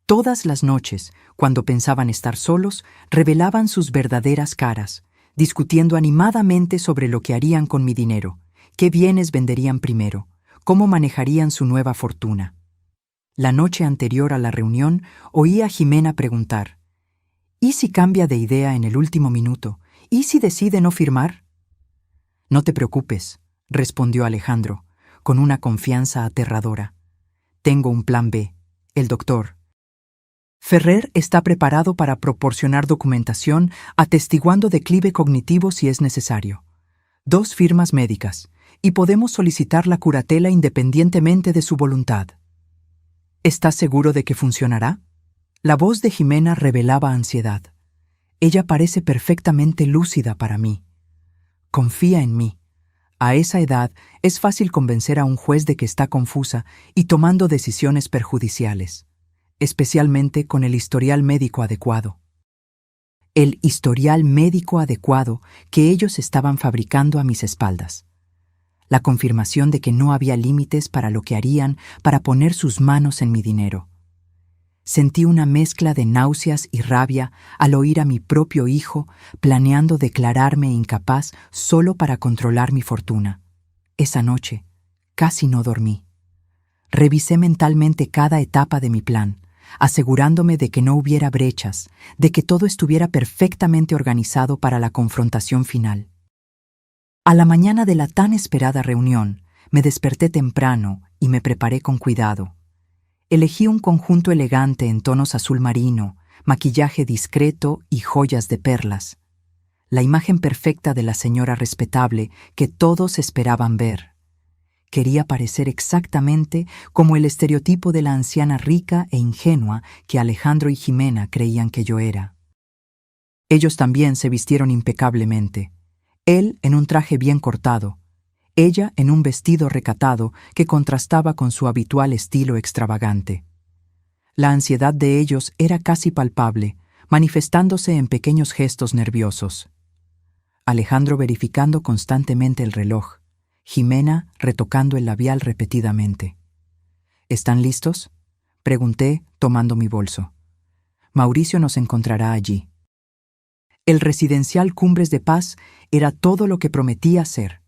Todas las noches, cuando pensaban estar solos, revelaban sus verdaderas caras, discutiendo animadamente sobre lo que harían con mi dinero, qué bienes venderían primero, cómo manejarían su nueva fortuna. La noche anterior a la reunión, oí a Jimena preguntar, ¿y si cambia de idea en el último minuto? ¿Y si decide no firmar? No te preocupes, respondió Alejandro, con una confianza aterradora. Tengo un plan B, el doctor. Ferrer está preparado para proporcionar documentación atestiguando declive cognitivo si es necesario. 2 firmas médicas, y podemos solicitar la curatela independientemente de su voluntad. ¿Estás seguro de que funcionará? La voz de Jimena revelaba ansiedad. Ella parece perfectamente lúcida para mí. Confía en mí. A esa edad es fácil convencer a un juez de que está confusa y tomando decisiones perjudiciales, especialmente con el historial médico adecuado. El historial médico adecuado que ellos estaban fabricando a mis espaldas. La confirmación de que no había límites para lo que harían para poner sus manos en mi dinero. Sentí una mezcla de náuseas y rabia al oír a mi propio hijo planeando declararme incapaz solo para controlar mi fortuna. Esa noche casi no dormí. Revisé mentalmente cada etapa de mi plan, asegurándome de que no hubiera brechas, de que todo estuviera perfectamente organizado para la confrontación final. A la mañana de la tan esperada reunión, me desperté temprano y me preparé con cuidado. Elegí un conjunto elegante en tonos azul marino, maquillaje discreto y joyas de perlas. La imagen perfecta de la señora respetable que todos esperaban ver. Quería parecer exactamente como el estereotipo de la anciana rica e ingenua que Alejandro y Jimena creían que yo era. Ellos también se vistieron impecablemente. Él en un traje bien cortado, ella en un vestido recatado que contrastaba con su habitual estilo extravagante. La ansiedad de ellos era casi palpable, manifestándose en pequeños gestos nerviosos. Alejandro verificando constantemente el reloj, Jimena retocando el labial repetidamente. ¿Están listos?, pregunté, tomando mi bolso. Mauricio nos encontrará allí. El residencial Cumbres de Paz era todo lo que prometía ser.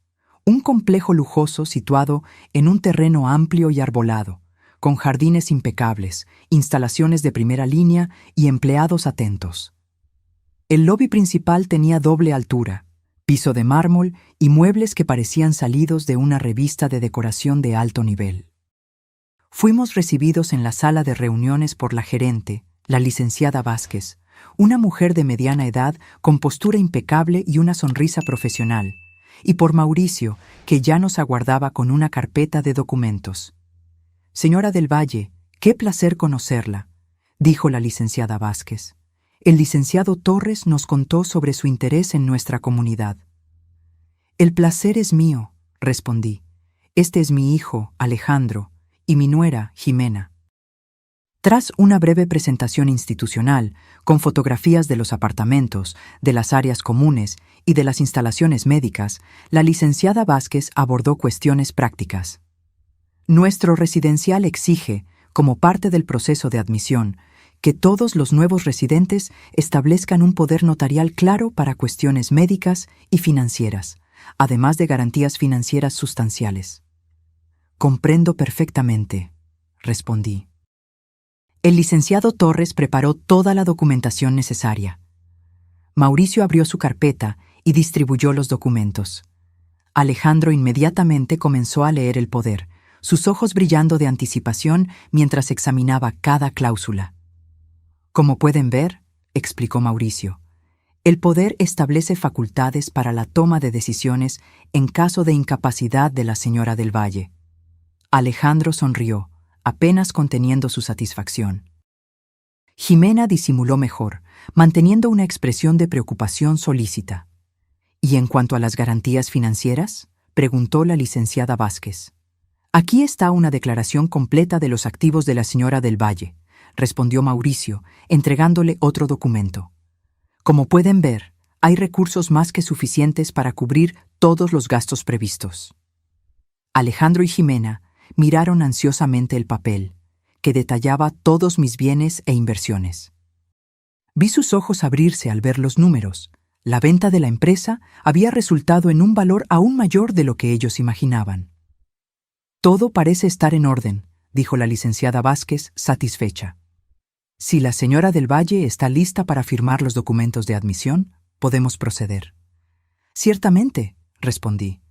Un complejo lujoso situado en un terreno amplio y arbolado, con jardines impecables, instalaciones de primera línea y empleados atentos. El lobby principal tenía doble altura, piso de mármol y muebles que parecían salidos de una revista de decoración de alto nivel. Fuimos recibidos en la sala de reuniones por la gerente, la licenciada Vázquez, una mujer de mediana edad con postura impecable y una sonrisa profesional, y por Mauricio, que ya nos aguardaba con una carpeta de documentos. «Señora del Valle, qué placer conocerla», dijo la licenciada Vázquez. «El licenciado Torres nos contó sobre su interés en nuestra comunidad». «El placer es mío», respondí. «Este es mi hijo, Alejandro, y mi nuera, Jimena». Tras una breve presentación institucional, con fotografías de los apartamentos, de las áreas comunes y de las instalaciones médicas, la licenciada Vázquez abordó cuestiones prácticas. Nuestro residencial exige, como parte del proceso de admisión, que todos los nuevos residentes establezcan un poder notarial claro para cuestiones médicas y financieras, además de garantías financieras sustanciales. «Comprendo perfectamente», respondí. El licenciado Torres preparó toda la documentación necesaria. Mauricio abrió su carpeta y distribuyó los documentos. Alejandro inmediatamente comenzó a leer el poder, sus ojos brillando de anticipación mientras examinaba cada cláusula. «Como pueden ver», explicó Mauricio, «el poder establece facultades para la toma de decisiones en caso de incapacidad de la señora del Valle». Alejandro sonrió, apenas conteniendo su satisfacción. Jimena disimuló mejor, manteniendo una expresión de preocupación solícita. «¿Y en cuanto a las garantías financieras?», preguntó la licenciada Vázquez. «Aquí está una declaración completa de los activos de la señora del Valle», respondió Mauricio, entregándole otro documento. «Como pueden ver, hay recursos más que suficientes para cubrir todos los gastos previstos». Alejandro y Jimena miraron ansiosamente el papel, que detallaba todos mis bienes e inversiones. Vi sus ojos abrirse al ver los números. La venta de la empresa había resultado en un valor aún mayor de lo que ellos imaginaban. «Todo parece estar en orden», dijo la licenciada Vázquez, satisfecha. «Si la señora del Valle está lista para firmar los documentos de admisión, podemos proceder». «Ciertamente», respondí.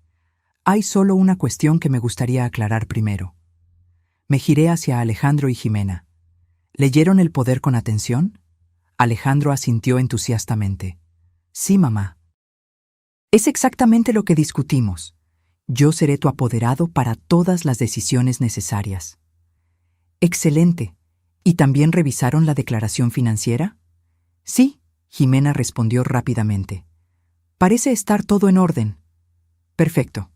«Hay solo una cuestión que me gustaría aclarar primero». Me giré hacia Alejandro y Jimena. ¿Leyeron el poder con atención? Alejandro asintió entusiastamente. «Sí, mamá». «Es exactamente lo que discutimos. Yo seré tu apoderado para todas las decisiones necesarias». «Excelente. ¿Y también revisaron la declaración financiera?» «Sí», Jimena respondió rápidamente. «Parece estar todo en orden». «Perfecto».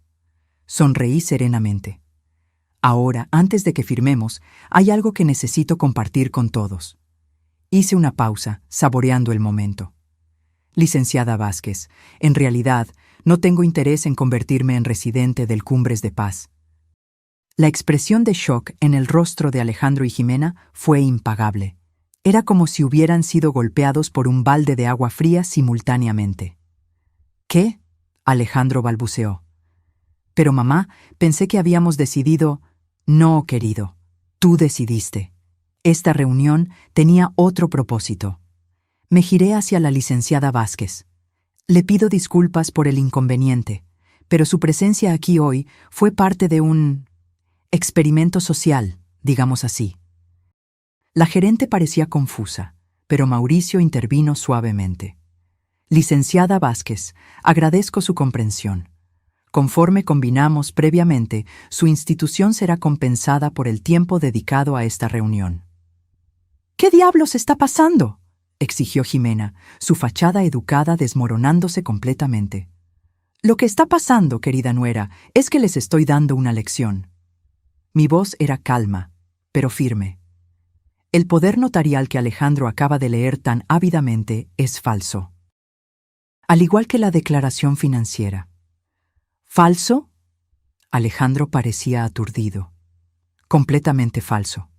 Sonreí serenamente. «Ahora, antes de que firmemos, hay algo que necesito compartir con todos». Hice una pausa, saboreando el momento. «Licenciada Vázquez, en realidad, no tengo interés en convertirme en residente del Cumbres de Paz». La expresión de shock en el rostro de Alejandro y Jimena fue impagable. Era como si hubieran sido golpeados por un balde de agua fría simultáneamente. «¿Qué?», Alejandro balbuceó. «Pero mamá, pensé que habíamos decidido». «No, querido, tú decidiste. Esta reunión tenía otro propósito. Me giré hacia la licenciada Vázquez. Le pido disculpas por el inconveniente, pero su presencia aquí hoy fue parte de un experimento social, digamos así. La gerente parecía confusa, pero Mauricio intervino suavemente. Licenciada Vázquez, agradezco su comprensión. Conforme combinamos previamente, su institución será compensada por el tiempo dedicado a esta reunión. ¿Qué diablos está pasando?, exigió Jimena, su fachada educada desmoronándose completamente. Lo que está pasando, querida nuera, es que les estoy dando una lección. Mi voz era calma, pero firme. El poder notarial que Alejandro acaba de leer tan ávidamente es falso. Al igual que la declaración financiera. ¿Falso? Alejandro parecía aturdido. Completamente falso.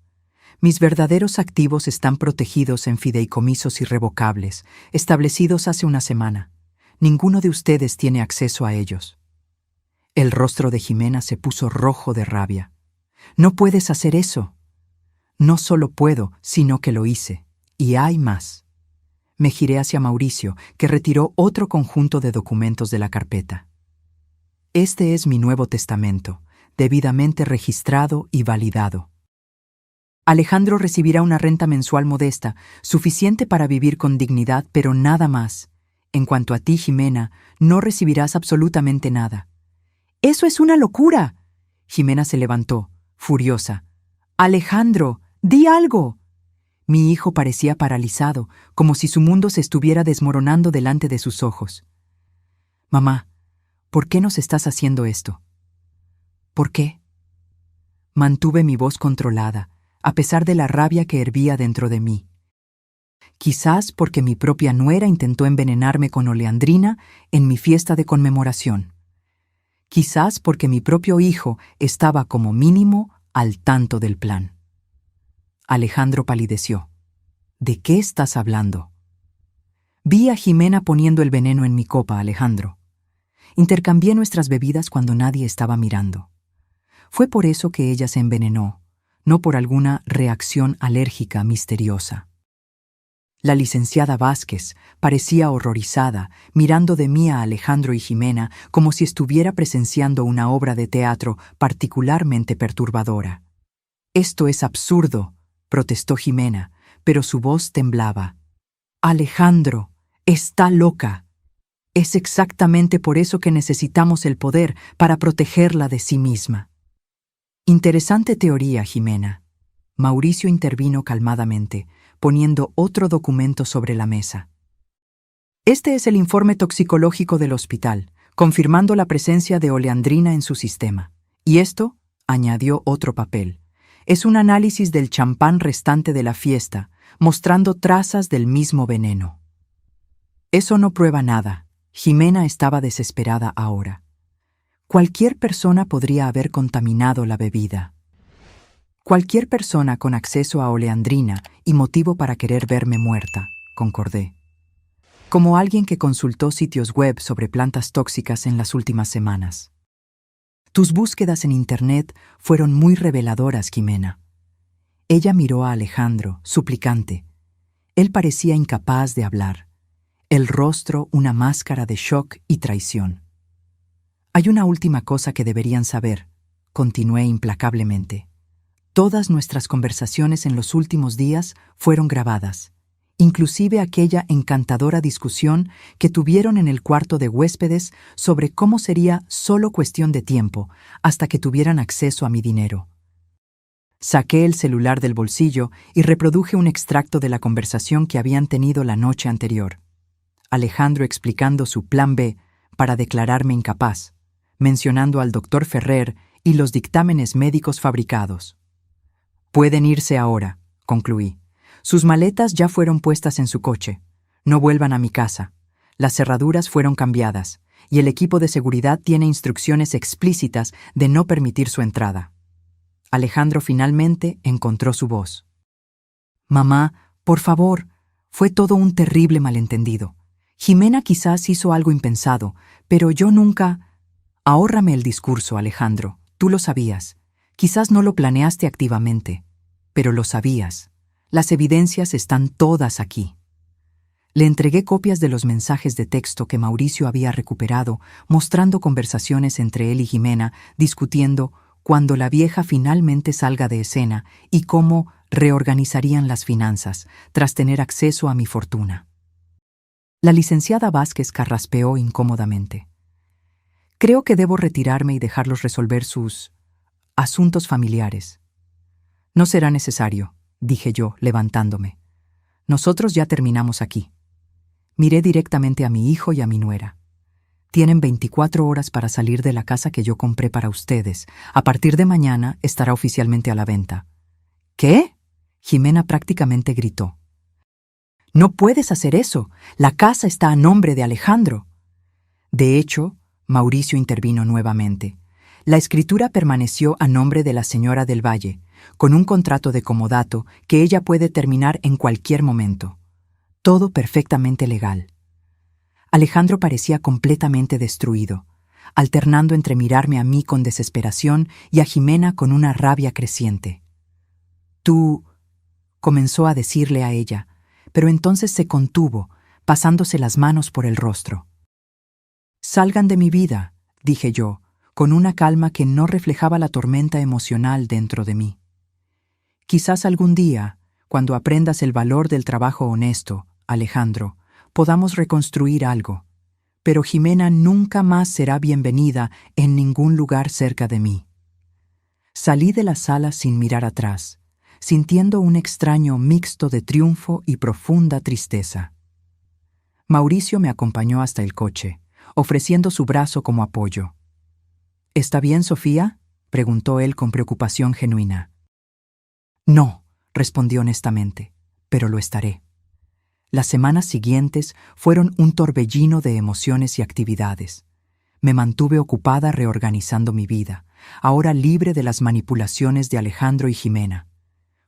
Mis verdaderos activos están protegidos en fideicomisos irrevocables, establecidos hace una semana. Ninguno de ustedes tiene acceso a ellos. El rostro de Jimena se puso rojo de rabia. No puedes hacer eso. No solo puedo, sino que lo hice. Y hay más. Me giré hacia Mauricio, que retiró otro conjunto de documentos de la carpeta. Este es mi nuevo testamento, debidamente registrado y validado. Alejandro recibirá una renta mensual modesta, suficiente para vivir con dignidad, pero nada más. En cuanto a ti, Jimena, no recibirás absolutamente nada. ¡Eso es una locura! Jimena se levantó, furiosa. ¡Alejandro, di algo! Mi hijo parecía paralizado, como si su mundo se estuviera desmoronando delante de sus ojos. Mamá, ¿por qué nos estás haciendo esto? ¿Por qué? Mantuve mi voz controlada, a pesar de la rabia que hervía dentro de mí. Quizás porque mi propia nuera intentó envenenarme con oleandrina en mi fiesta de conmemoración. Quizás porque mi propio hijo estaba como mínimo al tanto del plan. Alejandro palideció. ¿De qué estás hablando? Vi a Jimena poniendo el veneno en mi copa, Alejandro. Intercambié nuestras bebidas cuando nadie estaba mirando. Fue por eso que ella se envenenó, no por alguna reacción alérgica misteriosa. La licenciada Vázquez parecía horrorizada, mirando de mí a Alejandro y Jimena como si estuviera presenciando una obra de teatro particularmente perturbadora. «Esto es absurdo», protestó Jimena, pero su voz temblaba. «Alejandro, está loca. Es exactamente por eso que necesitamos el poder para protegerla de sí misma». Interesante teoría, Jimena. Mauricio intervino calmadamente, poniendo otro documento sobre la mesa. Este es el informe toxicológico del hospital, confirmando la presencia de oleandrina en su sistema. Y esto, añadió otro papel, es un análisis del champán restante de la fiesta, mostrando trazas del mismo veneno. Eso no prueba nada. Jimena estaba desesperada ahora. Cualquier persona podría haber contaminado la bebida. Cualquier persona con acceso a oleandrina y motivo para querer verme muerta, concordé. Como alguien que consultó sitios web sobre plantas tóxicas en las últimas semanas. Tus búsquedas en Internet fueron muy reveladoras, Jimena. Ella miró a Alejandro, suplicante. Él parecía incapaz de hablar. El rostro una máscara de shock y traición. Hay una última cosa que deberían saber, continué implacablemente. Todas nuestras conversaciones en los últimos días fueron grabadas, inclusive aquella encantadora discusión que tuvieron en el cuarto de huéspedes sobre cómo sería solo cuestión de tiempo hasta que tuvieran acceso a mi dinero. Saqué el celular del bolsillo y reproduje un extracto de la conversación que habían tenido la noche anterior. Alejandro explicando su plan B para declararme incapaz, mencionando al doctor Ferrer y los dictámenes médicos fabricados. Pueden irse ahora, concluí. Sus maletas ya fueron puestas en su coche. No vuelvan a mi casa. Las cerraduras fueron cambiadas y el equipo de seguridad tiene instrucciones explícitas de no permitir su entrada. Alejandro finalmente encontró su voz. Mamá, por favor, fue todo un terrible malentendido. Jimena quizás hizo algo impensado, pero yo nunca... Ahórrame el discurso, Alejandro. Tú lo sabías. Quizás no lo planeaste activamente, pero lo sabías. Las evidencias están todas aquí. Le entregué copias de los mensajes de texto que Mauricio había recuperado, mostrando conversaciones entre él y Jimena, discutiendo cuándo la vieja finalmente salga de escena y cómo reorganizarían las finanzas, tras tener acceso a mi fortuna. La licenciada Vázquez carraspeó incómodamente. Creo que debo retirarme y dejarlos resolver sus asuntos familiares. No será necesario, dije yo, levantándome. Nosotros ya terminamos aquí. Miré directamente a mi hijo y a mi nuera. Tienen 24 horas para salir de la casa que yo compré para ustedes. A partir de mañana estará oficialmente a la venta. ¿Qué? Jimena prácticamente gritó. No puedes hacer eso. La casa está a nombre de Alejandro. De hecho, Mauricio intervino nuevamente. La escritura permaneció a nombre de la señora del Valle, con un contrato de comodato que ella puede terminar en cualquier momento. Todo perfectamente legal. Alejandro parecía completamente destruido, alternando entre mirarme a mí con desesperación y a Jimena con una rabia creciente. «Tú», comenzó a decirle a ella, pero entonces se contuvo, pasándose las manos por el rostro. «Salgan de mi vida», dije yo, con una calma que no reflejaba la tormenta emocional dentro de mí. «Quizás algún día, cuando aprendas el valor del trabajo honesto, Alejandro, podamos reconstruir algo, pero Jimena nunca más será bienvenida en ningún lugar cerca de mí». Salí de la sala sin mirar atrás, sintiendo un extraño mixto de triunfo y profunda tristeza. Mauricio me acompañó hasta el coche, ofreciendo su brazo como apoyo. «¿Está bien, Sofía?», preguntó él con preocupación genuina. «No», respondí honestamente, «pero lo estaré». Las semanas siguientes fueron un torbellino de emociones y actividades. Me mantuve ocupada reorganizando mi vida, ahora libre de las manipulaciones de Alejandro y Jimena.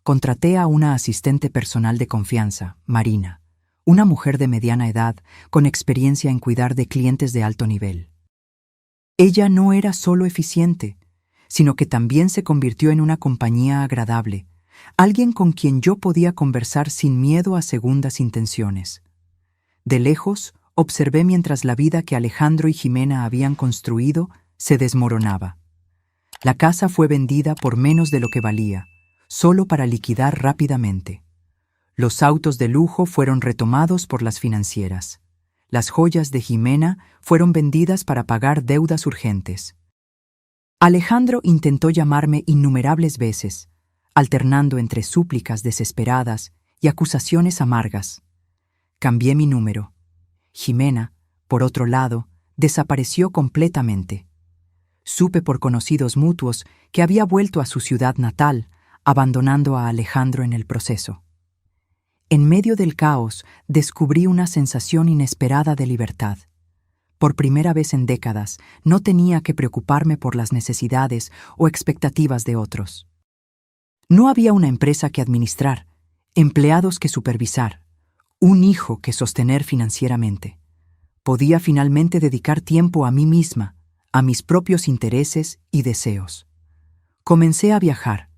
Contraté a una asistente personal de confianza, Marina, una mujer de mediana edad con experiencia en cuidar de clientes de alto nivel. Ella no era solo eficiente, sino que también se convirtió en una compañía agradable, alguien con quien yo podía conversar sin miedo a segundas intenciones. De lejos, observé mientras la vida que Alejandro y Jimena habían construido se desmoronaba. La casa fue vendida por menos de lo que valía, solo para liquidar rápidamente. Los autos de lujo fueron retomados por las financieras. Las joyas de Jimena fueron vendidas para pagar deudas urgentes. Alejandro intentó llamarme innumerables veces, alternando entre súplicas desesperadas y acusaciones amargas. Cambié mi número. Jimena, por otro lado, desapareció completamente. Supe por conocidos mutuos que había vuelto a su ciudad natal, abandonando a Alejandro en el proceso. En medio del caos, descubrí una sensación inesperada de libertad. Por primera vez en décadas, no tenía que preocuparme por las necesidades o expectativas de otros. No había una empresa que administrar, empleados que supervisar, un hijo que sostener financieramente. Podía finalmente dedicar tiempo a mí misma, a mis propios intereses y deseos. Comencé a viajar.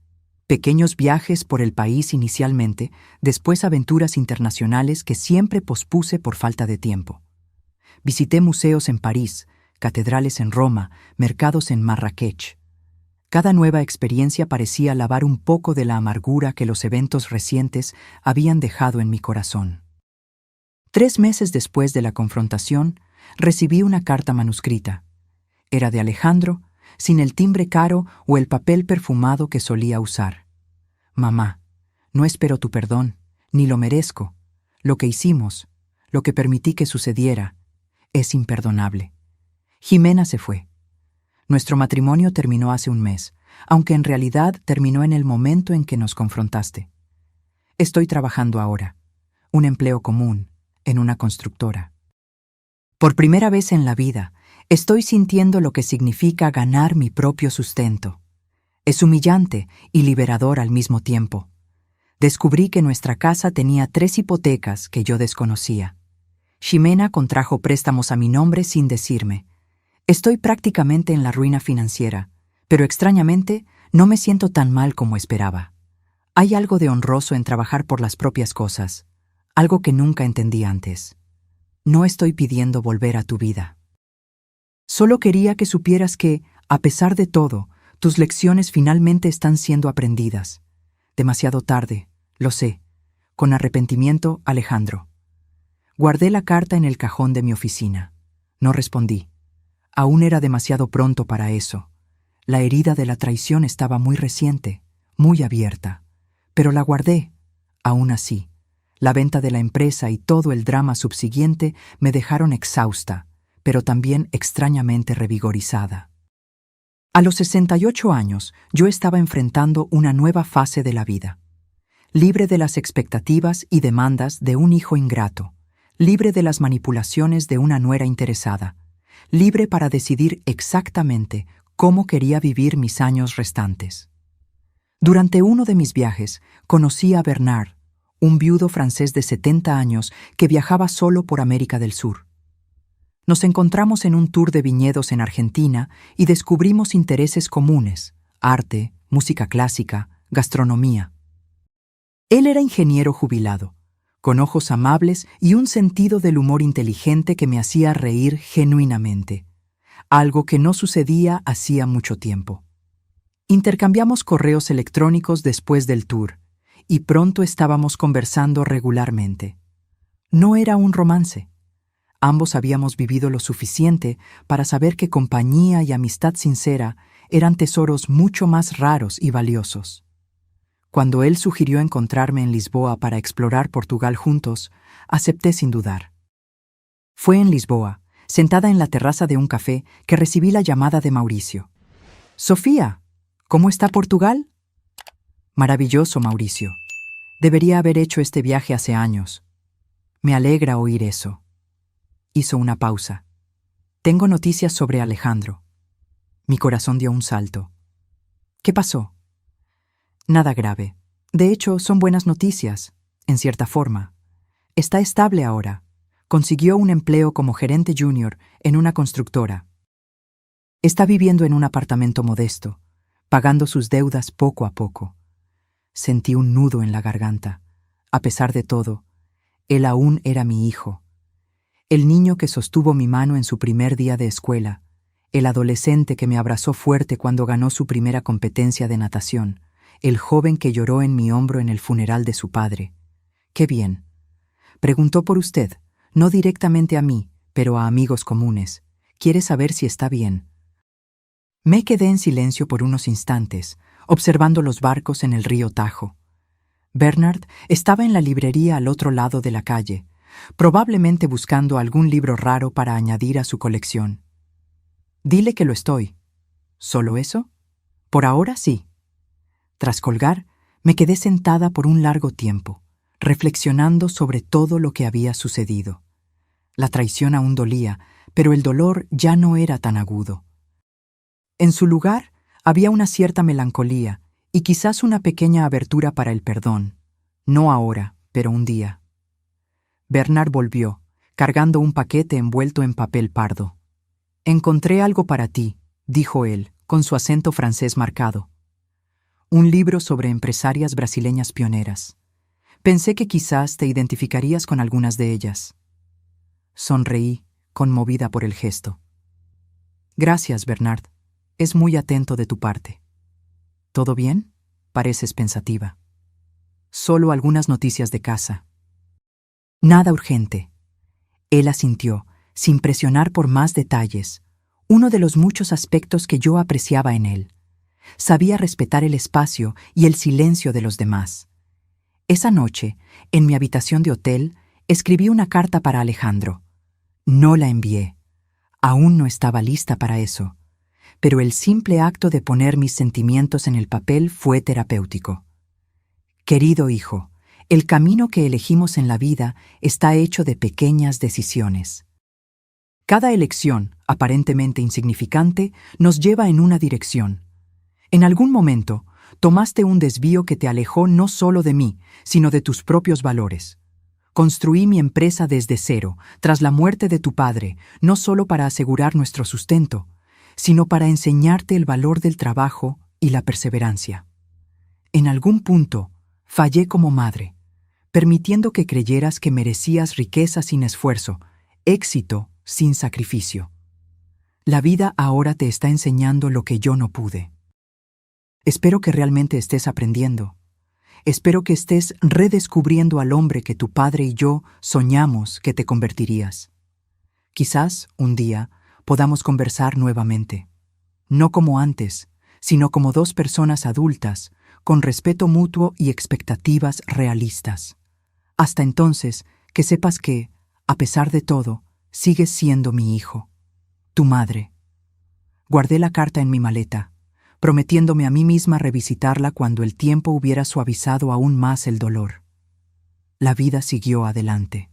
Pequeños viajes por el país inicialmente, después aventuras internacionales que siempre pospuse por falta de tiempo. Visité museos en París, catedrales en Roma, mercados en Marrakech. Cada nueva experiencia parecía lavar un poco de la amargura que los eventos recientes habían dejado en mi corazón. 3 meses después de la confrontación, recibí una carta manuscrita. Era de Alejandro, sin el timbre caro o el papel perfumado que solía usar. «Mamá, no espero tu perdón, ni lo merezco. Lo que hicimos, lo que permití que sucediera, es imperdonable. Jimena se fue. Nuestro matrimonio terminó hace un mes, aunque en realidad terminó en el momento en que nos confrontaste. Estoy trabajando ahora, un empleo común, en una constructora. Por primera vez en la vida, estoy sintiendo lo que significa ganar mi propio sustento. Es humillante y liberador al mismo tiempo. Descubrí que nuestra casa tenía 3 hipotecas que yo desconocía. Jimena contrajo préstamos a mi nombre sin decirme. Estoy prácticamente en la ruina financiera, pero extrañamente no me siento tan mal como esperaba. Hay algo de honroso en trabajar por las propias cosas, algo que nunca entendí antes. No estoy pidiendo volver a tu vida. Solo quería que supieras que, a pesar de todo, tus lecciones finalmente están siendo aprendidas. Demasiado tarde, lo sé. Con arrepentimiento, Alejandro. Guardé la carta en el cajón de mi oficina. No respondí. Aún era demasiado pronto para eso. La herida de la traición estaba muy reciente, muy abierta. Pero la guardé. Aún así, la venta de la empresa y todo el drama subsiguiente me dejaron exhausta, pero también extrañamente revigorizada. A los 68 años, yo estaba enfrentando una nueva fase de la vida. Libre de las expectativas y demandas de un hijo ingrato, libre de las manipulaciones de una nuera interesada, libre para decidir exactamente cómo quería vivir mis años restantes. Durante uno de mis viajes, conocí a Bernard, un viudo francés de 70 años que viajaba solo por América del Sur. Nos encontramos en un tour de viñedos en Argentina y descubrimos intereses comunes: arte, música clásica, gastronomía. Él era ingeniero jubilado, con ojos amables y un sentido del humor inteligente que me hacía reír genuinamente, algo que no sucedía hacía mucho tiempo. Intercambiamos correos electrónicos después del tour, y pronto estábamos conversando regularmente. No era un romance. Ambos habíamos vivido lo suficiente para saber que compañía y amistad sincera eran tesoros mucho más raros y valiosos. Cuando él sugirió encontrarme en Lisboa para explorar Portugal juntos, acepté sin dudar. Fue en Lisboa, sentada en la terraza de un café, que recibí la llamada de Mauricio. «Sofía, ¿cómo está Portugal?» «Maravilloso, Mauricio. Debería haber hecho este viaje hace años. Me alegra oír eso». Hizo una pausa. «Tengo noticias sobre Alejandro». Mi corazón dio un salto. «¿Qué pasó?» «Nada grave. De hecho, son buenas noticias, en cierta forma. Está estable ahora. Consiguió un empleo como gerente junior en una constructora. Está viviendo en un apartamento modesto, pagando sus deudas poco a poco». Sentí un nudo en la garganta. A pesar de todo, él aún era mi hijo. El niño que sostuvo mi mano en su primer día de escuela, el adolescente que me abrazó fuerte cuando ganó su primera competencia de natación, el joven que lloró en mi hombro en el funeral de su padre. «Qué bien». Preguntó por usted, no directamente a mí, pero a amigos comunes. Quiere saber si está bien. Me quedé en silencio por unos instantes, observando los barcos en el río Tajo. Bernard estaba en la librería al otro lado de la calle, probablemente buscando algún libro raro para añadir a su colección. «Dile que lo estoy». ¿Solo eso? Por ahora sí. Tras colgar, me quedé sentada por un largo tiempo, reflexionando sobre todo lo que había sucedido. La traición aún dolía, pero el dolor ya no era tan agudo. En su lugar había una cierta melancolía y quizás una pequeña abertura para el perdón. No ahora, pero un día. Bernard volvió, cargando un paquete envuelto en papel pardo. «Encontré algo para ti», dijo él, con su acento francés marcado. «Un libro sobre empresarias brasileñas pioneras. Pensé que quizás te identificarías con algunas de ellas». Sonreí, conmovida por el gesto. «Gracias, Bernard. Es muy atento de tu parte». «¿Todo bien?» Pareces pensativa. «Solo algunas noticias de casa». «Nada urgente». Él asintió, sin presionar por más detalles, uno de los muchos aspectos que yo apreciaba en él. Sabía respetar el espacio y el silencio de los demás. Esa noche, en mi habitación de hotel, escribí una carta para Alejandro. No la envié. Aún no estaba lista para eso. Pero el simple acto de poner mis sentimientos en el papel fue terapéutico. «Querido hijo, el camino que elegimos en la vida está hecho de pequeñas decisiones. Cada elección, aparentemente insignificante, nos lleva en una dirección. En algún momento, tomaste un desvío que te alejó no solo de mí, sino de tus propios valores. Construí mi empresa desde cero, tras la muerte de tu padre, no solo para asegurar nuestro sustento, sino para enseñarte el valor del trabajo y la perseverancia. En algún punto, Fallé como madre, permitiendo que creyeras que merecías riqueza sin esfuerzo, éxito sin sacrificio. La vida ahora te está enseñando lo que yo no pude. Espero que realmente estés aprendiendo. Espero que estés redescubriendo al hombre que tu padre y yo soñamos que te convertirías. Quizás, un día, podamos conversar nuevamente. No como antes, sino como dos personas adultas, con respeto mutuo y expectativas realistas. Hasta entonces, que sepas que, a pesar de todo, sigues siendo mi hijo, tu madre. Guardé la carta en mi maleta, prometiéndome a mí misma revisitarla cuando el tiempo hubiera suavizado aún más el dolor. La vida siguió adelante.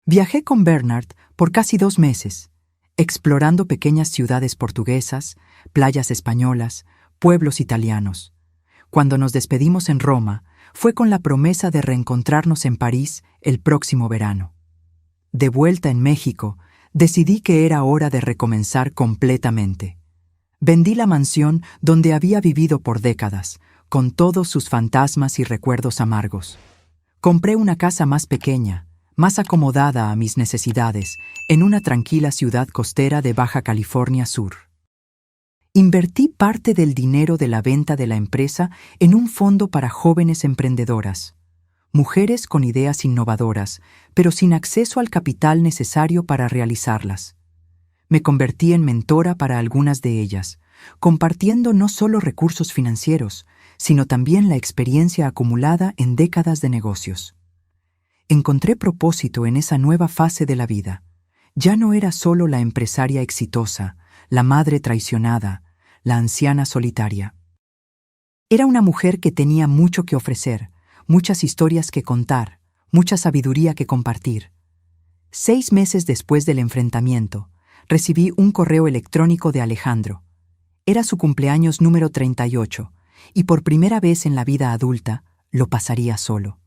Viajé con Bernard por casi 2 meses, explorando pequeñas ciudades portuguesas, playas españolas, pueblos italianos. Cuando nos despedimos en Roma, fue con la promesa de reencontrarnos en París el próximo verano. De vuelta en México, decidí que era hora de recomenzar completamente. Vendí la mansión donde había vivido por décadas, con todos sus fantasmas y recuerdos amargos. Compré una casa más pequeña, más acomodada a mis necesidades, en una tranquila ciudad costera de Baja California Sur. Invertí parte del dinero de la venta de la empresa en un fondo para jóvenes emprendedoras, mujeres con ideas innovadoras, pero sin acceso al capital necesario para realizarlas. Me convertí en mentora para algunas de ellas, compartiendo no solo recursos financieros, sino también la experiencia acumulada en décadas de negocios. Encontré propósito en esa nueva fase de la vida. Ya no era solo la empresaria exitosa, la madre traicionada, la anciana solitaria. Era una mujer que tenía mucho que ofrecer, muchas historias que contar, mucha sabiduría que compartir. 6 meses después del enfrentamiento, recibí un correo electrónico de Alejandro. Era su cumpleaños número 38, y por primera vez en la vida adulta lo pasaría solo.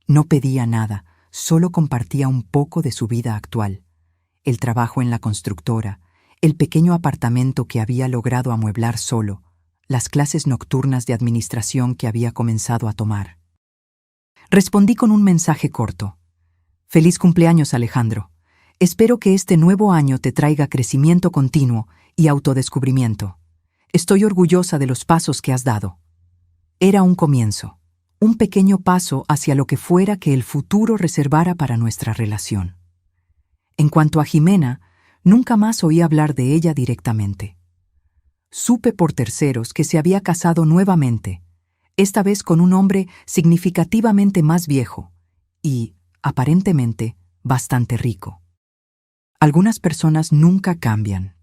No pedía nada, solo compartía un poco de su vida actual. El trabajo en la constructora, el pequeño apartamento que había logrado amueblar solo, las clases nocturnas de administración que había comenzado a tomar. Respondí con un mensaje corto. Feliz cumpleaños, Alejandro. Espero que este nuevo año te traiga crecimiento continuo y autodescubrimiento. Estoy orgullosa de los pasos que has dado. Era un comienzo, un pequeño paso hacia lo que fuera que el futuro reservara para nuestra relación. En cuanto a Jimena, nunca más oí hablar de ella directamente. Supe por terceros que se había casado nuevamente, esta vez con un hombre significativamente más viejo y, aparentemente, bastante rico. Algunas personas nunca cambian.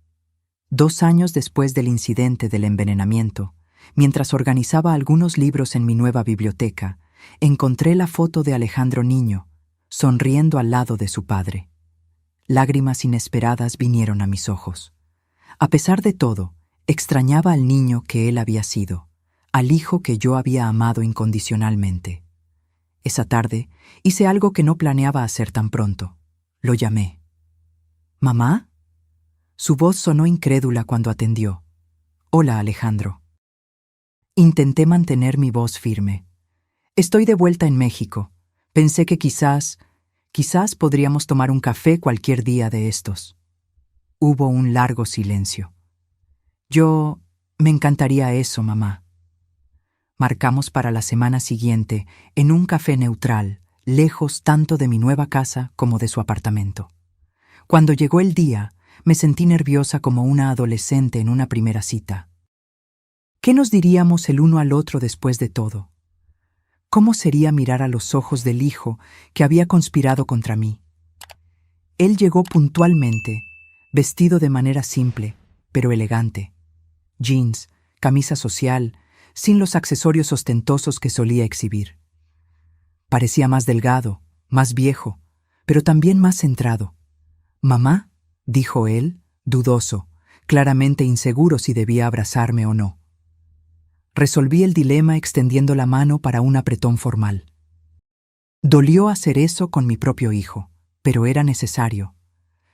2 años después del incidente del envenenamiento, mientras organizaba algunos libros en mi nueva biblioteca, encontré la foto de Alejandro niño, sonriendo al lado de su padre. Lágrimas inesperadas vinieron a mis ojos. A pesar de todo, extrañaba al niño que él había sido, al hijo que yo había amado incondicionalmente. Esa tarde hice algo que no planeaba hacer tan pronto. Lo llamé. ¿Mamá? Su voz sonó incrédula cuando atendió. Hola, Alejandro. Intenté mantener mi voz firme. Estoy de vuelta en México. Pensé que quizás podríamos tomar un café cualquier día de estos. Hubo un largo silencio. Me encantaría eso, mamá. Marcamos para la semana siguiente en un café neutral, lejos tanto de mi nueva casa como de su apartamento. Cuando llegó el día, me sentí nerviosa como una adolescente en una primera cita. ¿Qué nos diríamos el uno al otro después de todo? ¿Cómo sería mirar a los ojos del hijo que había conspirado contra mí? Él llegó puntualmente, vestido de manera simple, pero elegante. Jeans, camisa social, sin los accesorios ostentosos que solía exhibir. Parecía más delgado, más viejo, pero también más centrado. «Mamá», dijo él, dudoso, claramente inseguro si debía abrazarme o no. Resolví el dilema extendiendo la mano para un apretón formal. Dolió hacer eso con mi propio hijo, pero era necesario.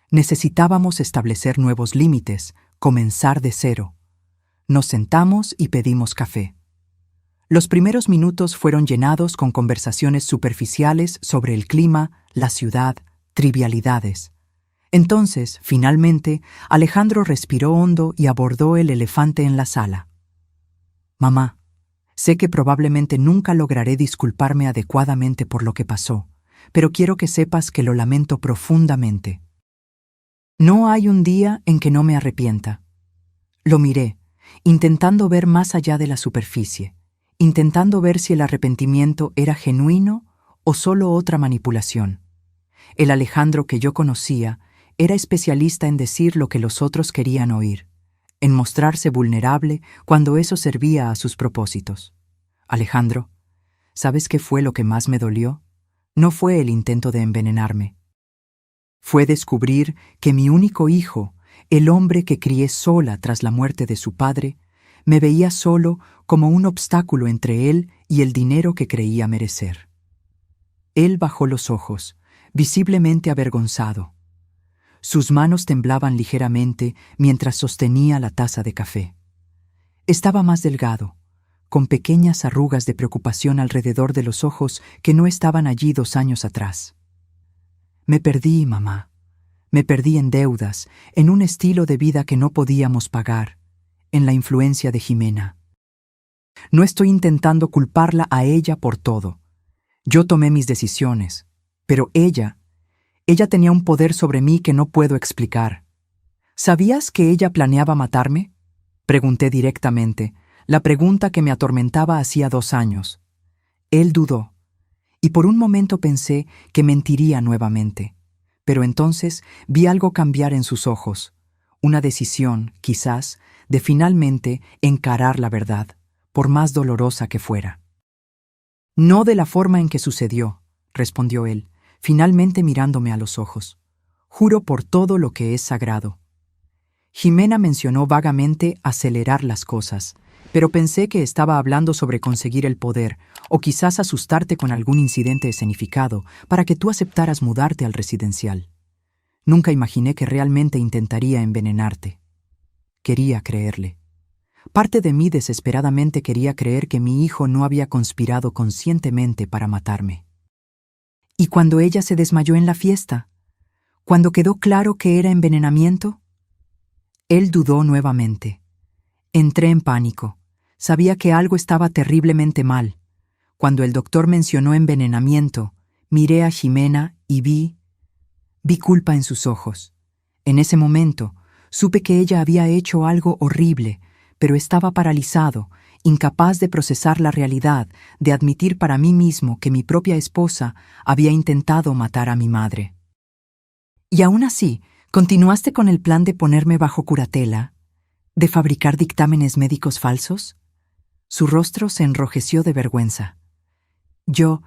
Necesitábamos establecer nuevos límites, comenzar de cero. Nos sentamos y pedimos café. Los primeros minutos fueron llenados con conversaciones superficiales sobre el clima, la ciudad, trivialidades. Entonces, finalmente, Alejandro respiró hondo y abordó el elefante en la sala. «Mamá, sé que probablemente nunca lograré disculparme adecuadamente por lo que pasó, pero quiero que sepas que lo lamento profundamente. No hay un día en que no me arrepienta». Lo miré, intentando ver más allá de la superficie, intentando ver si el arrepentimiento era genuino o solo otra manipulación. El Alejandro que yo conocía era especialista en decir lo que los otros querían oír, en mostrarse vulnerable cuando eso servía a sus propósitos. Alejandro, ¿sabes qué fue lo que más me dolió? No fue el intento de envenenarme. Fue descubrir que mi único hijo, el hombre que crié sola tras la muerte de su padre, me veía solo como un obstáculo entre él y el dinero que creía merecer. Él bajó los ojos, visiblemente avergonzado. Sus manos temblaban ligeramente mientras sostenía la taza de café. Estaba más delgado, con pequeñas arrugas de preocupación alrededor de los ojos que no estaban allí 2 años atrás. Me perdí, mamá. Me perdí en deudas, en un estilo de vida que no podíamos pagar, en la influencia de Jimena. No estoy intentando culparla a ella por todo. Yo tomé mis decisiones, pero ella tenía un poder sobre mí que no puedo explicar. ¿Sabías que ella planeaba matarme? Pregunté directamente, la pregunta que me atormentaba hacía 2 años. Él dudó, y por un momento pensé que mentiría nuevamente. Pero entonces vi algo cambiar en sus ojos, una decisión, quizás, de finalmente encarar la verdad, por más dolorosa que fuera. «No de la forma en que sucedió», respondió él, finalmente mirándome a los ojos. «Juro por todo lo que es sagrado». Jimena mencionó vagamente acelerar las cosas, pero pensé que estaba hablando sobre conseguir el poder, o quizás asustarte con algún incidente escenificado para que tú aceptaras mudarte al residencial. Nunca imaginé que realmente intentaría envenenarte. Quería creerle. Parte de mí desesperadamente quería creer que mi hijo no había conspirado conscientemente para matarme. ¿Y cuando ella se desmayó en la fiesta? ¿Cuando quedó claro que era envenenamiento? Él dudó nuevamente. Entré en pánico. Sabía que algo estaba terriblemente mal. Cuando el doctor mencionó envenenamiento, miré a Jimena y vi culpa en sus ojos. En ese momento, supe que ella había hecho algo horrible, pero estaba paralizado, incapaz de procesar la realidad, de admitir para mí mismo que mi propia esposa había intentado matar a mi madre. «Y aún así, ¿continuaste con el plan de ponerme bajo curatela? ¿De fabricar dictámenes médicos falsos?» Su rostro se enrojeció de vergüenza. Yo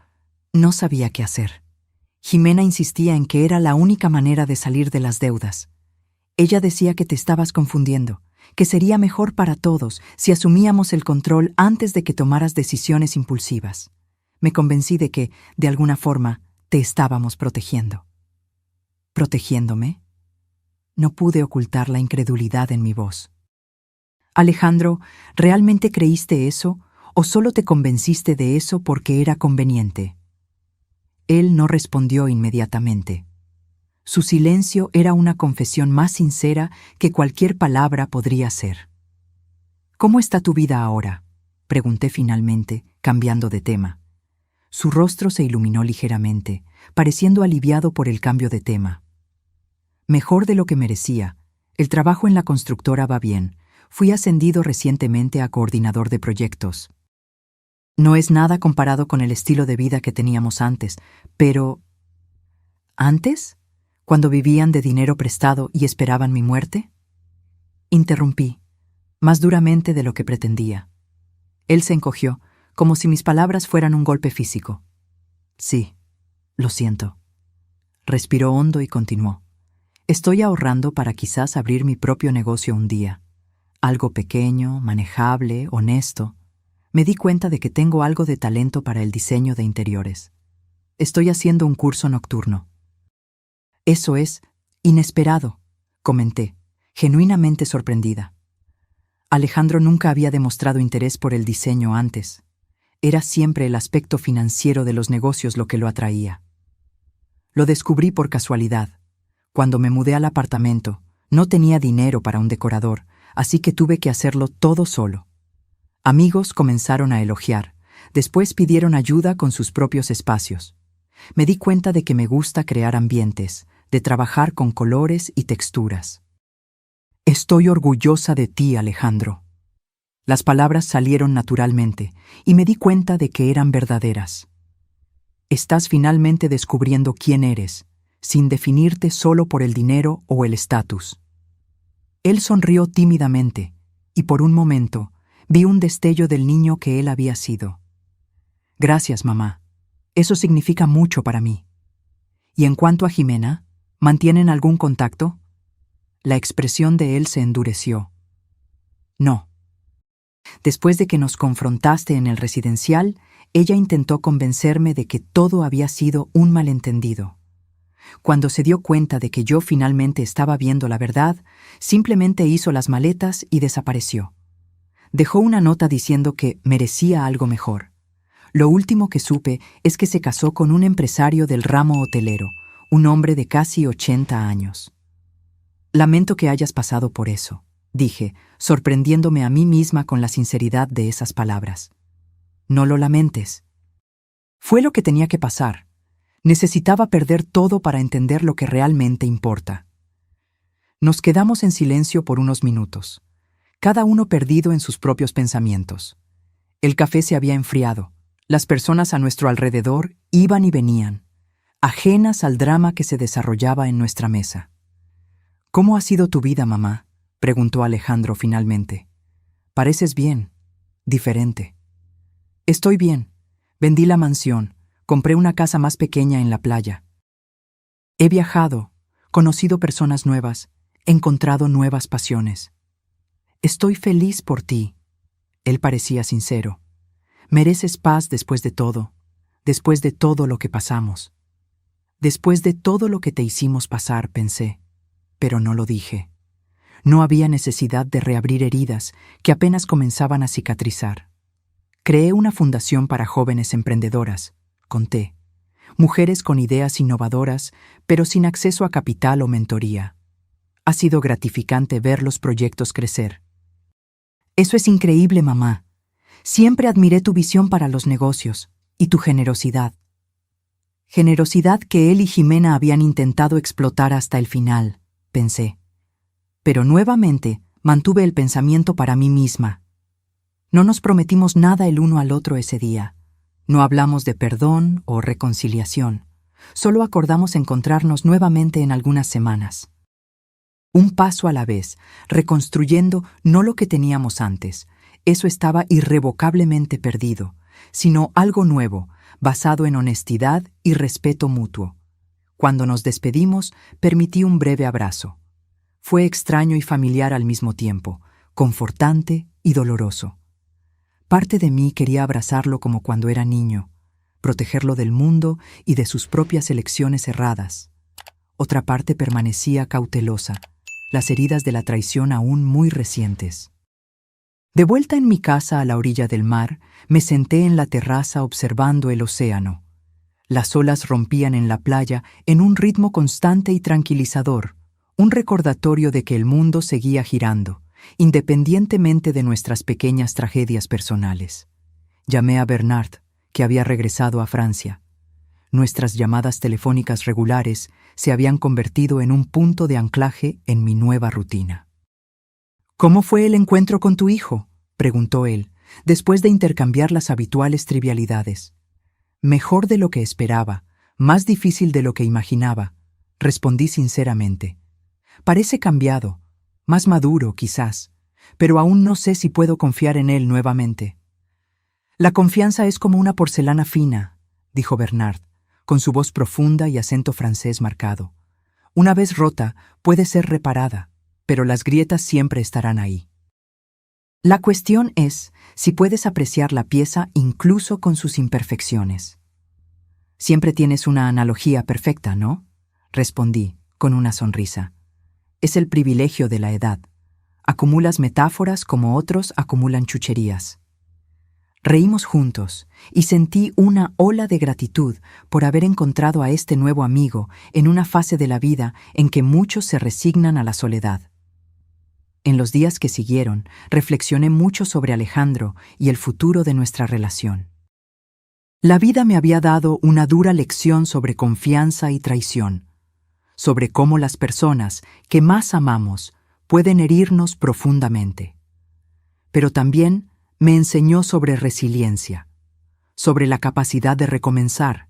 no sabía qué hacer. Jimena insistía en que era la única manera de salir de las deudas. Ella decía que te estabas confundiendo, que sería mejor para todos si asumíamos el control antes de que tomaras decisiones impulsivas. Me convencí de que, de alguna forma, te estábamos protegiendo. ¿Protegiéndome? No pude ocultar la incredulidad en mi voz. Alejandro, ¿realmente creíste eso o solo te convenciste de eso porque era conveniente? Él no respondió inmediatamente. Su silencio era una confesión más sincera que cualquier palabra podría ser. «¿Cómo está tu vida ahora?», pregunté finalmente, cambiando de tema. Su rostro se iluminó ligeramente, pareciendo aliviado por el cambio de tema. «Mejor de lo que merecía. El trabajo en la constructora va bien. Fui ascendido recientemente a coordinador de proyectos. No es nada comparado con el estilo de vida que teníamos antes, pero... ¿Antes? ¿Cuando vivían de dinero prestado y esperaban mi muerte?» Interrumpí, más duramente de lo que pretendía. Él se encogió, como si mis palabras fueran un golpe físico. «Sí, lo siento». Respiró hondo y continuó. «Estoy ahorrando para quizás abrir mi propio negocio un día. Algo pequeño, manejable, honesto. Me di cuenta de que tengo algo de talento para el diseño de interiores. Estoy haciendo un curso nocturno». «Eso es inesperado», comenté, genuinamente sorprendida. Alejandro nunca había demostrado interés por el diseño antes. Era siempre el aspecto financiero de los negocios lo que lo atraía. Lo descubrí por casualidad. Cuando me mudé al apartamento, no tenía dinero para un decorador, así que tuve que hacerlo todo solo. Amigos comenzaron a elogiar, después pidieron ayuda con sus propios espacios. Me di cuenta de que me gusta crear ambientes, de trabajar con colores y texturas. Estoy orgullosa de ti, Alejandro. Las palabras salieron naturalmente y me di cuenta de que eran verdaderas. Estás finalmente descubriendo quién eres, sin definirte solo por el dinero o el estatus. Él sonrió tímidamente y por un momento vi un destello del niño que él había sido. Gracias, mamá. Eso significa mucho para mí. Y en cuanto a Jimena, ¿mantienen algún contacto? La expresión de él se endureció. No. Después de que nos confrontaste en el residencial, ella intentó convencerme de que todo había sido un malentendido. Cuando se dio cuenta de que yo finalmente estaba viendo la verdad, simplemente hizo las maletas y desapareció. Dejó una nota diciendo que merecía algo mejor. Lo último que supe es que se casó con un empresario del ramo hotelero, un hombre de casi 80 años. Lamento que hayas pasado por eso, dije, sorprendiéndome a mí misma con la sinceridad de esas palabras. No lo lamentes. Fue lo que tenía que pasar. Necesitaba perder todo para entender lo que realmente importa. Nos quedamos en silencio por unos minutos, cada uno perdido en sus propios pensamientos. El café se había enfriado. Las personas a nuestro alrededor iban y venían, ajenas al drama que se desarrollaba en nuestra mesa. ¿Cómo ha sido tu vida, mamá?, preguntó Alejandro finalmente. Pareces bien, diferente. Estoy bien. Vendí la mansión, compré una casa más pequeña en la playa. He viajado, conocido personas nuevas, encontrado nuevas pasiones. Estoy feliz por ti. Él parecía sincero. Mereces paz después de todo lo que pasamos. Después de todo lo que te hicimos pasar, pensé, pero no lo dije. No había necesidad de reabrir heridas que apenas comenzaban a cicatrizar. Creé una fundación para jóvenes emprendedoras, conté. Mujeres con ideas innovadoras, pero sin acceso a capital o mentoría. Ha sido gratificante ver los proyectos crecer. Eso es increíble, mamá. Siempre admiré tu visión para los negocios y tu generosidad. Generosidad que él y Jimena habían intentado explotar hasta el final, pensé. Pero nuevamente mantuve el pensamiento para mí misma. No nos prometimos nada el uno al otro ese día. No hablamos de perdón o reconciliación. Solo acordamos encontrarnos nuevamente en algunas semanas. Un paso a la vez, reconstruyendo no lo que teníamos antes. Eso estaba irrevocablemente perdido, sino algo nuevo, basado en honestidad y respeto mutuo. Cuando nos despedimos, permití un breve abrazo. Fue extraño y familiar al mismo tiempo, confortante y doloroso. Parte de mí quería abrazarlo como cuando era niño, protegerlo del mundo y de sus propias elecciones erradas. Otra parte permanecía cautelosa, las heridas de la traición aún muy recientes. De vuelta en mi casa a la orilla del mar, me senté en la terraza observando el océano. Las olas rompían en la playa en un ritmo constante y tranquilizador, un recordatorio de que el mundo seguía girando, independientemente de nuestras pequeñas tragedias personales. Llamé a Bernard, que había regresado a Francia. Nuestras llamadas telefónicas regulares se habían convertido en un punto de anclaje en mi nueva rutina. ¿Cómo fue el encuentro con tu hijo?, preguntó él, después de intercambiar las habituales trivialidades. Mejor de lo que esperaba, más difícil de lo que imaginaba, respondí sinceramente. Parece cambiado, más maduro quizás, pero aún no sé si puedo confiar en él nuevamente. La confianza es como una porcelana fina, dijo Bernard, con su voz profunda y acento francés marcado. Una vez rota, puede ser reparada, pero las grietas siempre estarán ahí. La cuestión es si puedes apreciar la pieza incluso con sus imperfecciones. Siempre tienes una analogía perfecta, ¿no?, respondí, con una sonrisa. Es el privilegio de la edad. Acumulas metáforas como otros acumulan chucherías. Reímos juntos y sentí una ola de gratitud por haber encontrado a este nuevo amigo en una fase de la vida en que muchos se resignan a la soledad. En los días que siguieron, reflexioné mucho sobre Alejandro y el futuro de nuestra relación. La vida me había dado una dura lección sobre confianza y traición, sobre cómo las personas que más amamos pueden herirnos profundamente. Pero también me enseñó sobre resiliencia, sobre la capacidad de recomenzar,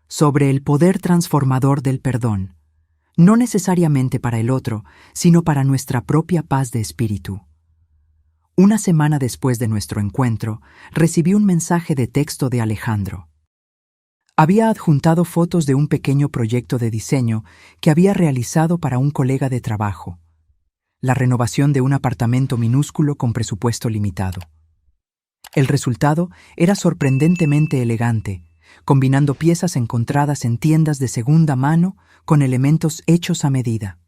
sobre el poder transformador del perdón, no necesariamente para el otro, sino para nuestra propia paz de espíritu. Una semana después de nuestro encuentro, recibí un mensaje de texto de Alejandro. Había adjuntado fotos de un pequeño proyecto de diseño que había realizado para un colega de trabajo, la renovación de un apartamento minúsculo con presupuesto limitado. El resultado era sorprendentemente elegante, combinando piezas encontradas en tiendas de segunda mano con elementos hechos a medida.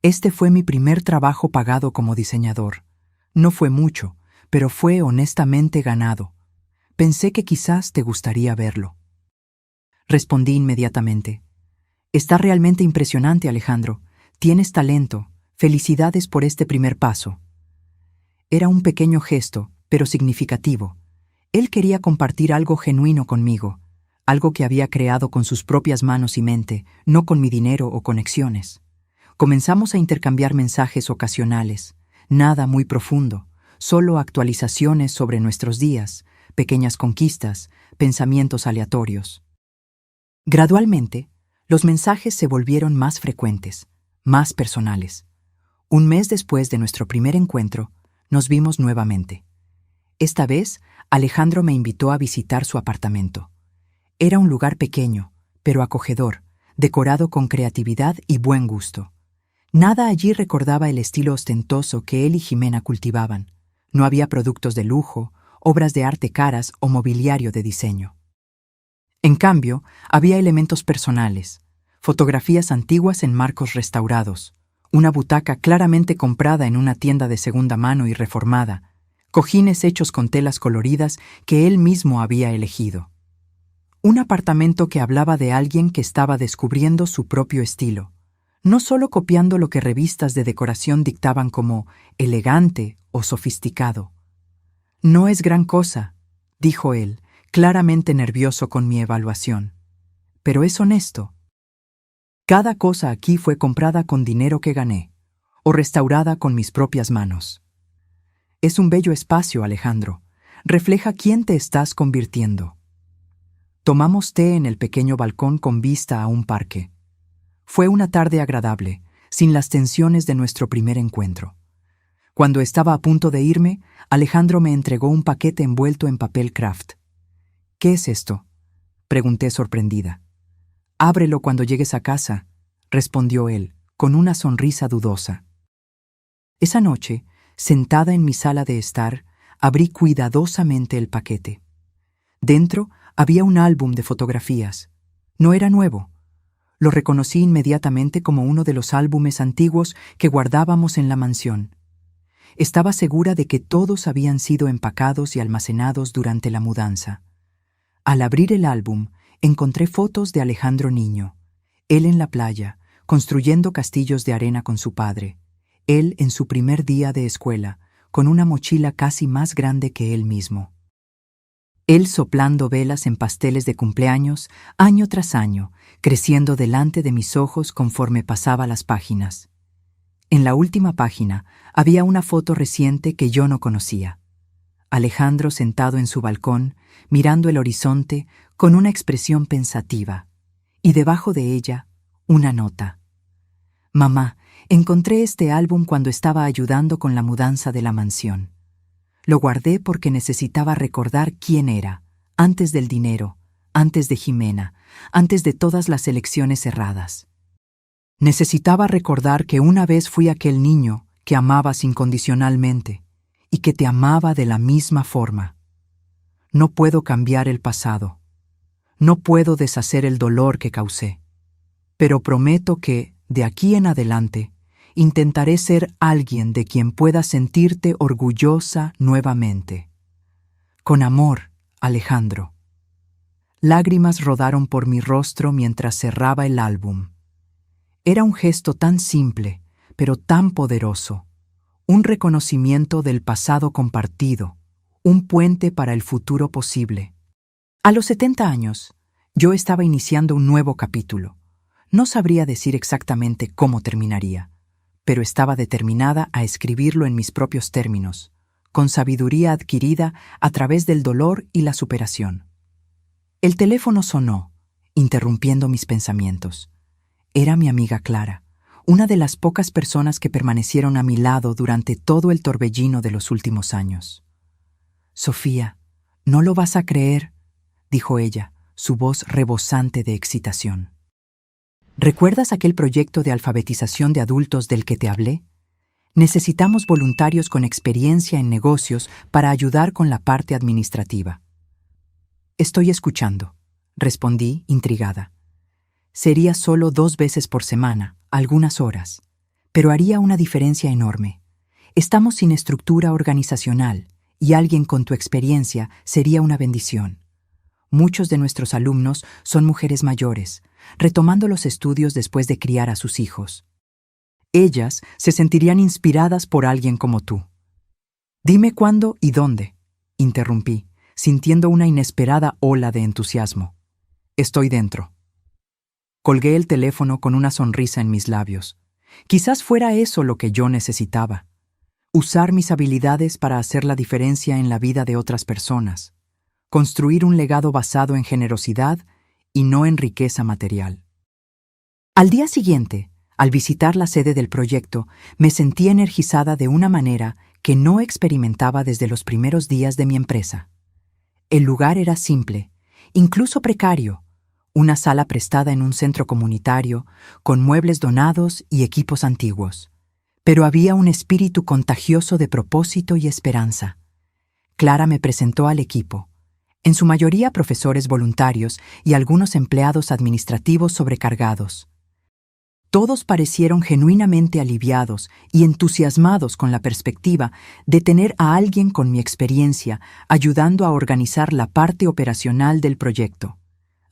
Este fue mi primer trabajo pagado como diseñador. No fue mucho, pero fue honestamente ganado. Pensé que quizás te gustaría verlo. Respondí inmediatamente. Está realmente impresionante, Alejandro. Tienes talento. Felicidades por este primer paso. Era un pequeño gesto, pero significativo. Él quería compartir algo genuino conmigo, algo que había creado con sus propias manos y mente, no con mi dinero o conexiones. Comenzamos a intercambiar mensajes ocasionales, nada muy profundo, solo actualizaciones sobre nuestros días, pequeñas conquistas, pensamientos aleatorios. Gradualmente, los mensajes se volvieron más frecuentes, más personales. Un mes después de nuestro primer encuentro, nos vimos nuevamente. Esta vez, Alejandro me invitó a visitar su apartamento. Era un lugar pequeño, pero acogedor, decorado con creatividad y buen gusto. Nada allí recordaba el estilo ostentoso que él y Jimena cultivaban. No había productos de lujo, obras de arte caras o mobiliario de diseño. En cambio, había elementos personales, fotografías antiguas en marcos restaurados, una butaca claramente comprada en una tienda de segunda mano y reformada, cojines hechos con telas coloridas que él mismo había elegido. Un apartamento que hablaba de alguien que estaba descubriendo su propio estilo, no solo copiando lo que revistas de decoración dictaban como elegante o sofisticado. No es gran cosa, dijo él, claramente nervioso con mi evaluación. Pero es honesto. Cada cosa aquí fue comprada con dinero que gané, o restaurada con mis propias manos. Es un bello espacio, Alejandro. Refleja quién te estás convirtiendo. Tomamos té en el pequeño balcón con vista a un parque. Fue una tarde agradable, sin las tensiones de nuestro primer encuentro. Cuando estaba a punto de irme, Alejandro me entregó un paquete envuelto en papel craft. ¿Qué es esto?, pregunté sorprendida. Ábrelo cuando llegues a casa, respondió él, con una sonrisa dudosa. Esa noche, sentada en mi sala de estar, abrí cuidadosamente el paquete. Dentro había un álbum de fotografías. No era nuevo. Lo reconocí inmediatamente como uno de los álbumes antiguos que guardábamos en la mansión. Estaba segura de que todos habían sido empacados y almacenados durante la mudanza. Al abrir el álbum, encontré fotos de Alejandro niño, él en la playa, construyendo castillos de arena con su padre, él en su primer día de escuela, con una mochila casi más grande que él mismo. Él soplando velas en pasteles de cumpleaños, año tras año, creciendo delante de mis ojos conforme pasaba las páginas. En la última página había una foto reciente que yo no conocía. Alejandro sentado en su balcón, mirando el horizonte con una expresión pensativa, y debajo de ella, una nota. Mamá, encontré este álbum cuando estaba ayudando con la mudanza de la mansión. Lo guardé porque necesitaba recordar quién era, antes del dinero, antes de Jimena, antes de todas las elecciones erradas. Necesitaba recordar que una vez fui aquel niño que amabas incondicionalmente y que te amaba de la misma forma. No puedo cambiar el pasado. No puedo deshacer el dolor que causé. Pero prometo que, de aquí en adelante, intentaré ser alguien de quien puedas sentirte orgullosa nuevamente. Con amor, Alejandro. Lágrimas rodaron por mi rostro mientras cerraba el álbum. Era un gesto tan simple, pero tan poderoso. Un reconocimiento del pasado compartido, un puente para el futuro posible. A los 70 años, yo estaba iniciando un nuevo capítulo. No sabría decir exactamente cómo terminaría, pero estaba determinada a escribirlo en mis propios términos, con sabiduría adquirida a través del dolor y la superación. El teléfono sonó, interrumpiendo mis pensamientos. Era mi amiga Clara, una de las pocas personas que permanecieron a mi lado durante todo el torbellino de los últimos años. «Sofía, no lo vas a creer», dijo ella, su voz rebosante de excitación. «¿Recuerdas aquel proyecto de alfabetización de adultos del que te hablé? Necesitamos voluntarios con experiencia en negocios para ayudar con la parte administrativa». «Estoy escuchando», respondí, intrigada. «Sería solo 2 veces por semana, algunas horas, pero haría una diferencia enorme. Estamos sin estructura organizacional y alguien con tu experiencia sería una bendición. Muchos de nuestros alumnos son mujeres mayores, retomando los estudios después de criar a sus hijos. Ellas se sentirían inspiradas por alguien como tú». «Dime cuándo y dónde», interrumpí, sintiendo una inesperada ola de entusiasmo. «Estoy dentro». Colgué el teléfono con una sonrisa en mis labios. Quizás fuera eso lo que yo necesitaba. Usar mis habilidades para hacer la diferencia en la vida de otras personas. Construir un legado basado en generosidad y no en riqueza material. Al día siguiente, al visitar la sede del proyecto, me sentí energizada de una manera que no experimentaba desde los primeros días de mi empresa. El lugar era simple, incluso precario, una sala prestada en un centro comunitario, con muebles donados y equipos antiguos. Pero había un espíritu contagioso de propósito y esperanza. Clara me presentó al equipo, en su mayoría profesores voluntarios y algunos empleados administrativos sobrecargados. Todos parecieron genuinamente aliviados y entusiasmados con la perspectiva de tener a alguien con mi experiencia ayudando a organizar la parte operacional del proyecto.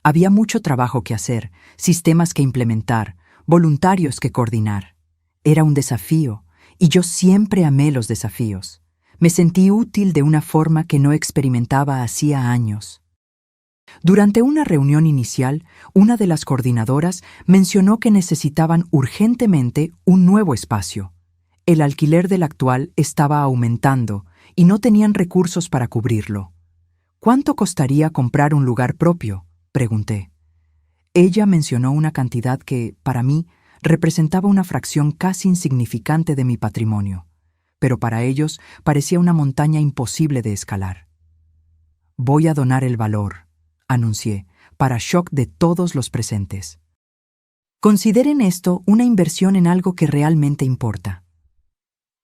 Había mucho trabajo que hacer, sistemas que implementar, voluntarios que coordinar. Era un desafío, y yo siempre amé los desafíos. Me sentí útil de una forma que no experimentaba hacía años. Durante una reunión inicial, una de las coordinadoras mencionó que necesitaban urgentemente un nuevo espacio. El alquiler del actual estaba aumentando y no tenían recursos para cubrirlo. «¿Cuánto costaría comprar un lugar propio?», pregunté. Ella mencionó una cantidad que, para mí, representaba una fracción casi insignificante de mi patrimonio, pero para ellos parecía una montaña imposible de escalar. «Voy a donar el valor», anuncié, para shock de todos los presentes. «Consideren esto una inversión en algo que realmente importa».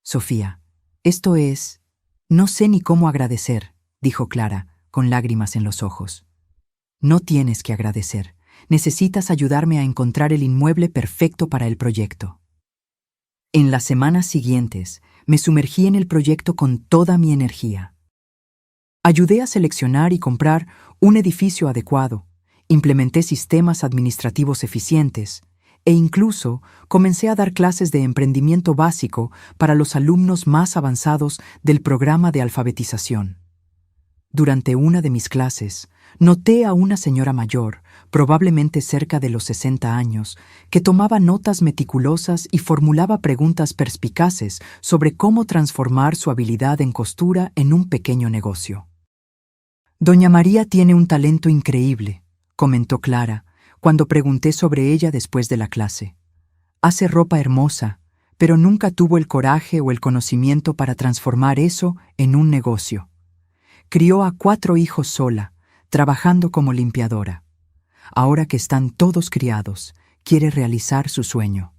«Sofía, esto es... no sé ni cómo agradecer», dijo Clara, con lágrimas en los ojos. «No tienes que agradecer. Necesitas ayudarme a encontrar el inmueble perfecto para el proyecto». En las semanas siguientes, me sumergí en el proyecto con toda mi energía. Ayudé a seleccionar y comprar un edificio adecuado, implementé sistemas administrativos eficientes e incluso comencé a dar clases de emprendimiento básico para los alumnos más avanzados del programa de alfabetización. Durante una de mis clases, noté a una señora mayor, probablemente cerca de los 60 años, que tomaba notas meticulosas y formulaba preguntas perspicaces sobre cómo transformar su habilidad en costura en un pequeño negocio. «Doña María tiene un talento increíble», comentó Clara, cuando pregunté sobre ella después de la clase. «Hace ropa hermosa, pero nunca tuvo el coraje o el conocimiento para transformar eso en un negocio. Crió a 4 hijos sola, trabajando como limpiadora. Ahora que están todos criados, quiere realizar su sueño».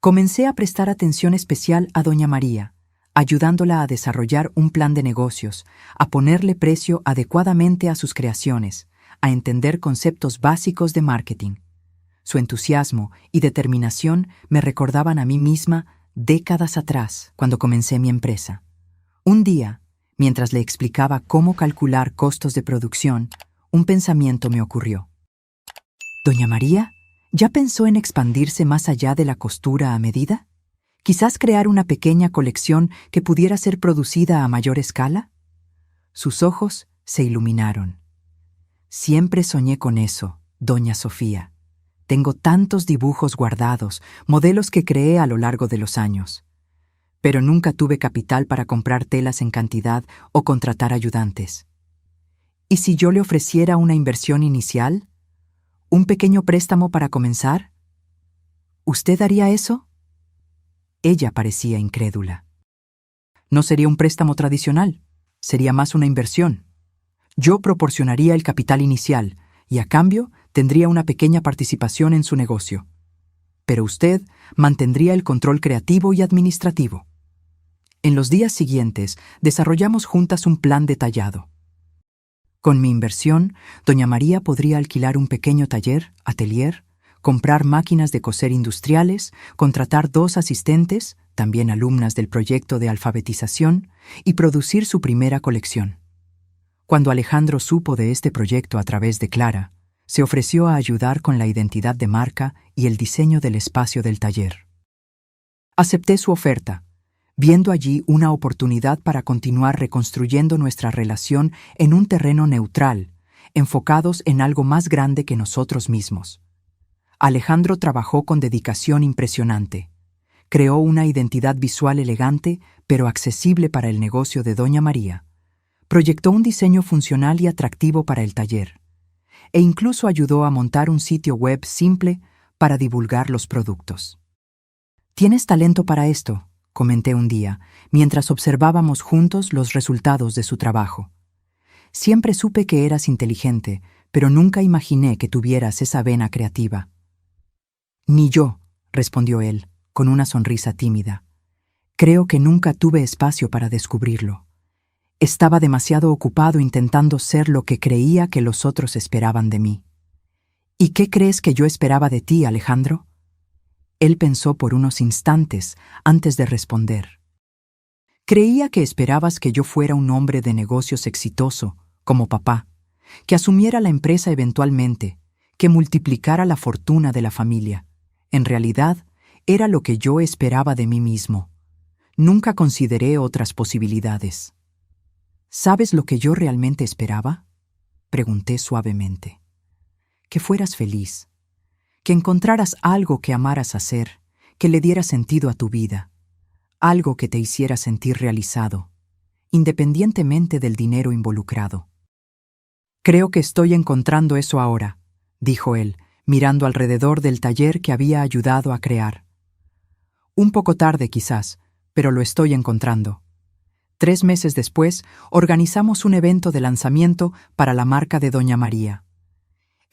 Comencé a prestar atención especial a doña María, ayudándola a desarrollar un plan de negocios, a ponerle precio adecuadamente a sus creaciones, a entender conceptos básicos de marketing. Su entusiasmo y determinación me recordaban a mí misma décadas atrás, cuando comencé mi empresa. Un día, Mientras le explicaba cómo calcular costos de producción, un pensamiento me ocurrió. ¿Doña María ya pensó en expandirse más allá de la costura a medida? ¿Quizás crear una pequeña colección que pudiera ser producida a mayor escala? Sus ojos se iluminaron. Siempre soñé con eso, doña Sofía. Tengo tantos dibujos guardados, modelos que creé a lo largo de los años. Pero nunca tuve capital para comprar telas en cantidad o contratar ayudantes. ¿Y si yo le ofreciera una inversión inicial? ¿Un pequeño préstamo para comenzar? ¿Usted haría eso? Ella parecía incrédula. No sería un préstamo tradicional, sería más una inversión. Yo proporcionaría el capital inicial y a cambio tendría una pequeña participación en su negocio. Pero usted mantendría el control creativo y administrativo. En los días siguientes desarrollamos juntas un plan detallado. Con mi inversión, doña María podría alquilar un pequeño taller, atelier, comprar máquinas de coser industriales, contratar 2 asistentes, también alumnas del proyecto de alfabetización, y producir su primera colección. Cuando Alejandro supo de este proyecto a través de Clara, se ofreció a ayudar con la identidad de marca y el diseño del espacio del taller. Acepté su oferta, viendo allí una oportunidad para continuar reconstruyendo nuestra relación en un terreno neutral, enfocados en algo más grande que nosotros mismos. Alejandro trabajó con dedicación impresionante. Creó una identidad visual elegante, pero accesible para el negocio de doña María. Proyectó un diseño funcional y atractivo para el taller, e incluso ayudó a montar un sitio web simple para divulgar los productos. «Tienes talento para esto», comenté un día, mientras observábamos juntos los resultados de su trabajo. «Siempre supe que eras inteligente, pero nunca imaginé que tuvieras esa vena creativa». «Ni yo», respondió él, con una sonrisa tímida. «Creo que nunca tuve espacio para descubrirlo. Estaba demasiado ocupado intentando ser lo que creía que los otros esperaban de mí». «¿Y qué crees que yo esperaba de ti, Alejandro?» Él pensó por unos instantes antes de responder. «Creía que esperabas que yo fuera un hombre de negocios exitoso, como papá, que asumiera la empresa eventualmente, que multiplicara la fortuna de la familia. En realidad, era lo que yo esperaba de mí mismo. Nunca consideré otras posibilidades». «¿Sabes lo que yo realmente esperaba?», pregunté suavemente. «Que fueras feliz, que encontraras algo que amaras hacer, que le diera sentido a tu vida, algo que te hiciera sentir realizado, independientemente del dinero involucrado». «Creo que estoy encontrando eso ahora», dijo él, mirando alrededor del taller que había ayudado a crear. «Un poco tarde quizás, pero lo estoy encontrando». 3 meses después, organizamos un evento de lanzamiento para la marca de doña María.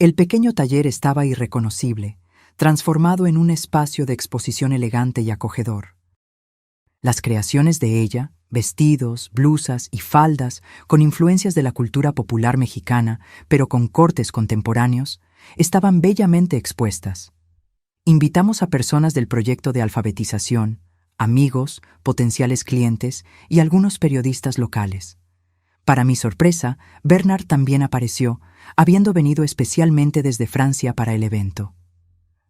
El pequeño taller estaba irreconocible, transformado en un espacio de exposición elegante y acogedor. Las creaciones de ella, vestidos, blusas y faldas con influencias de la cultura popular mexicana, pero con cortes contemporáneos, estaban bellamente expuestas. Invitamos a personas del proyecto de alfabetización, amigos, potenciales clientes y algunos periodistas locales. Para mi sorpresa, Bernard también apareció, habiendo venido especialmente desde Francia para el evento.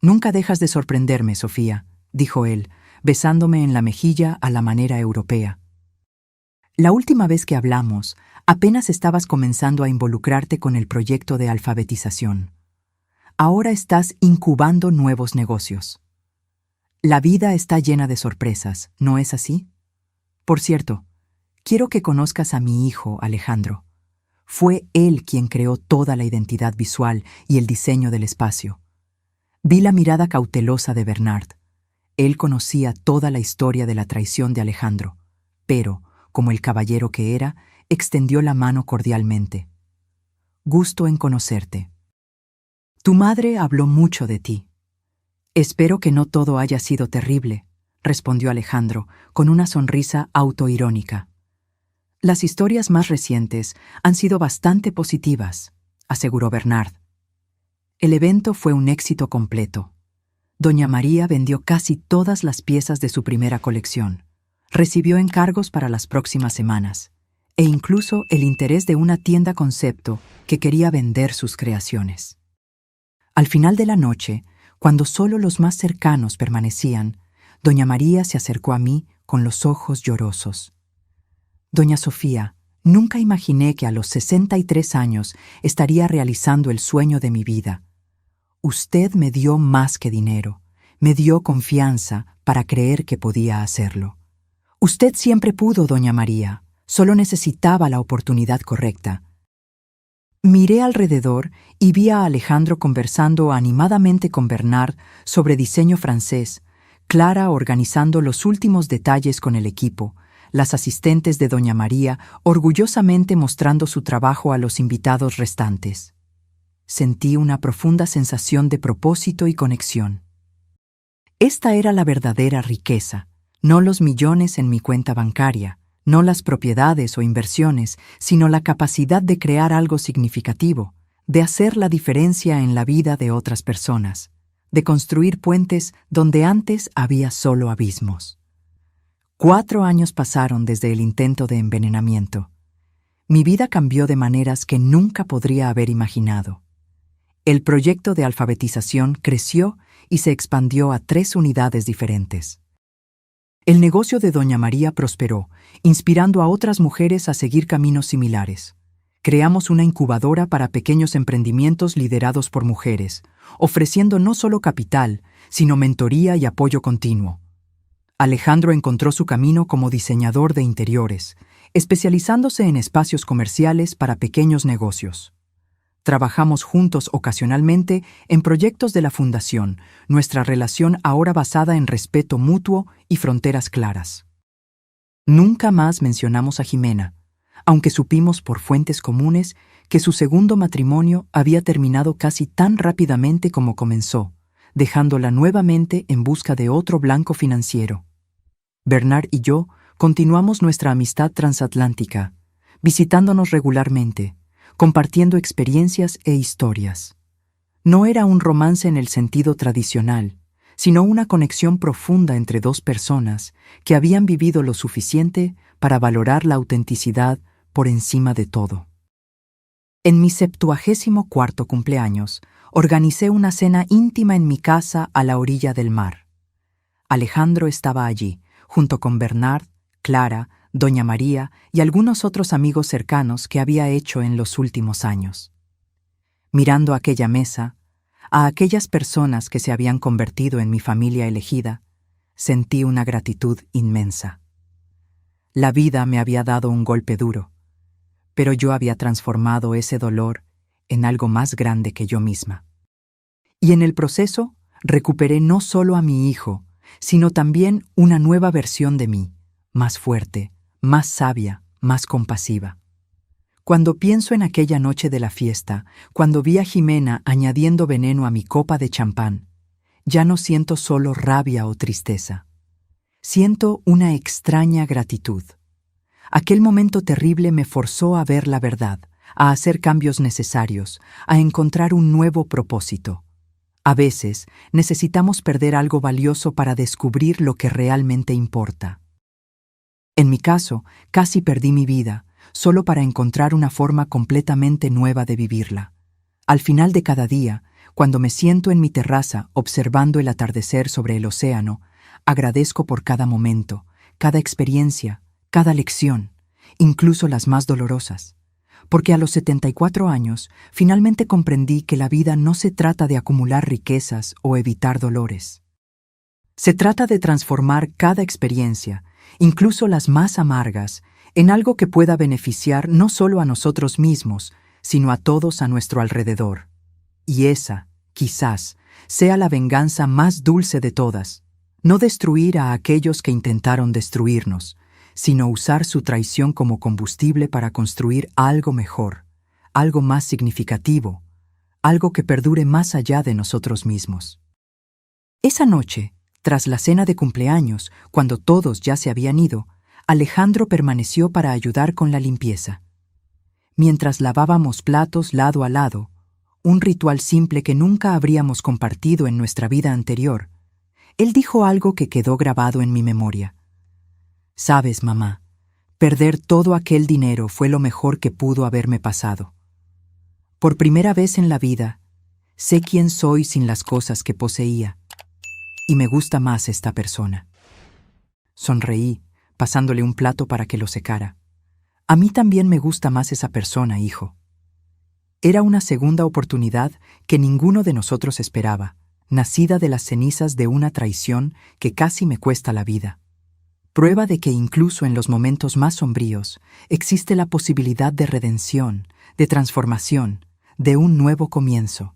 «Nunca dejas de sorprenderme, Sofía», dijo él, besándome en la mejilla a la manera europea. «La última vez que hablamos, apenas estabas comenzando a involucrarte con el proyecto de alfabetización. Ahora estás incubando nuevos negocios. La vida está llena de sorpresas, ¿no es así? Por cierto, quiero que conozcas a mi hijo, Alejandro. Fue él quien creó toda la identidad visual y el diseño del espacio». Vi la mirada cautelosa de Bernard. Él conocía toda la historia de la traición de Alejandro, pero, como el caballero que era, extendió la mano cordialmente. «Gusto en conocerte. Tu madre habló mucho de ti». «Espero que no todo haya sido terrible», respondió Alejandro, con una sonrisa autoirónica. «Las historias más recientes han sido bastante positivas», aseguró Bernard. El evento fue un éxito completo. Doña María vendió casi todas las piezas de su primera colección. Recibió encargos para las próximas semanas. e incluso el interés de una tienda concepto que quería vender sus creaciones. Al final de la noche, cuando solo los más cercanos permanecían, doña María se acercó a mí con los ojos llorosos. Doña Sofía, nunca imaginé que a los 63 años estaría realizando el sueño de mi vida. Usted me dio más que dinero, me dio confianza para creer que podía hacerlo. Usted siempre pudo, doña María, solo necesitaba la oportunidad correcta. Miré alrededor y vi a Alejandro conversando animadamente con Bernard sobre diseño francés, Clara organizando los últimos detalles con el equipo, las asistentes de doña María orgullosamente mostrando su trabajo a los invitados restantes. Sentí una profunda sensación de propósito y conexión. Esta era la verdadera riqueza, no los millones en mi cuenta bancaria, no las propiedades o inversiones, sino la capacidad de crear algo significativo, de hacer la diferencia en la vida de otras personas, de construir puentes donde antes había solo abismos. 4 años pasaron desde el intento de envenenamiento. Mi vida cambió de maneras que nunca podría haber imaginado. El proyecto de alfabetización creció y se expandió a 3 unidades diferentes. El negocio de doña María prosperó, inspirando a otras mujeres a seguir caminos similares. Creamos una incubadora para pequeños emprendimientos liderados por mujeres, ofreciendo no solo capital, sino mentoría y apoyo continuo. Alejandro encontró su camino como diseñador de interiores, especializándose en espacios comerciales para pequeños negocios. Trabajamos juntos ocasionalmente en proyectos de la Fundación, nuestra relación ahora basada en respeto mutuo y fronteras claras. Nunca más mencionamos a Jimena, aunque supimos por fuentes comunes que su segundo matrimonio había terminado casi tan rápidamente como comenzó, dejándola nuevamente en busca de otro blanco financiero. Bernard y yo continuamos nuestra amistad transatlántica, visitándonos regularmente, compartiendo experiencias e historias. No era un romance en el sentido tradicional, sino una conexión profunda entre 2 personas que habían vivido lo suficiente para valorar la autenticidad por encima de todo. En mi 74º cumpleaños, organicé una cena íntima en mi casa a la orilla del mar. Alejandro estaba allí, junto con Bernard, Clara, doña María y algunos otros amigos cercanos que había hecho en los últimos años. Mirando aquella mesa, a aquellas personas que se habían convertido en mi familia elegida, sentí una gratitud inmensa. La vida me había dado un golpe duro, pero yo había transformado ese dolor en algo más grande que yo misma. Y en el proceso, recuperé no solo a mi hijo, sino también una nueva versión de mí, más fuerte, más sabia, más compasiva. Cuando pienso en aquella noche de la fiesta, cuando vi a Jimena añadiendo veneno a mi copa de champán, ya no siento solo rabia o tristeza. Siento una extraña gratitud. Aquel momento terrible me forzó a ver la verdad, a hacer cambios necesarios, a encontrar un nuevo propósito. A veces necesitamos perder algo valioso para descubrir lo que realmente importa. En mi caso, casi perdí mi vida, solo para encontrar una forma completamente nueva de vivirla. Al final de cada día, cuando me siento en mi terraza observando el atardecer sobre el océano, agradezco por cada momento, cada experiencia, cada lección, incluso las más dolorosas. Porque a los 74 años finalmente comprendí que la vida no se trata de acumular riquezas o evitar dolores. Se trata de transformar cada experiencia, incluso las más amargas, en algo que pueda beneficiar no solo a nosotros mismos, sino a todos a nuestro alrededor. Y esa, quizás, sea la venganza más dulce de todas, no destruir a aquellos que intentaron destruirnos, sino usar su traición como combustible para construir algo mejor, algo más significativo, algo que perdure más allá de nosotros mismos. Esa noche, tras la cena de cumpleaños, cuando todos ya se habían ido, Alejandro permaneció para ayudar con la limpieza. Mientras lavábamos platos lado a lado, un ritual simple que nunca habríamos compartido en nuestra vida anterior, él dijo algo que quedó grabado en mi memoria. «Sabes, mamá, Perder todo aquel dinero fue lo mejor que pudo haberme pasado. Por primera vez en la vida, sé quién soy sin las cosas que poseía, y me gusta más esta persona. Sonreí, pasándole un plato para que lo secara. A mí también me gusta más esa persona, hijo. Era una segunda oportunidad que ninguno de nosotros esperaba, nacida de las cenizas de una traición que casi me cuesta la vida. Prueba de que incluso en los momentos más sombríos existe la posibilidad de redención, de transformación, de un nuevo comienzo.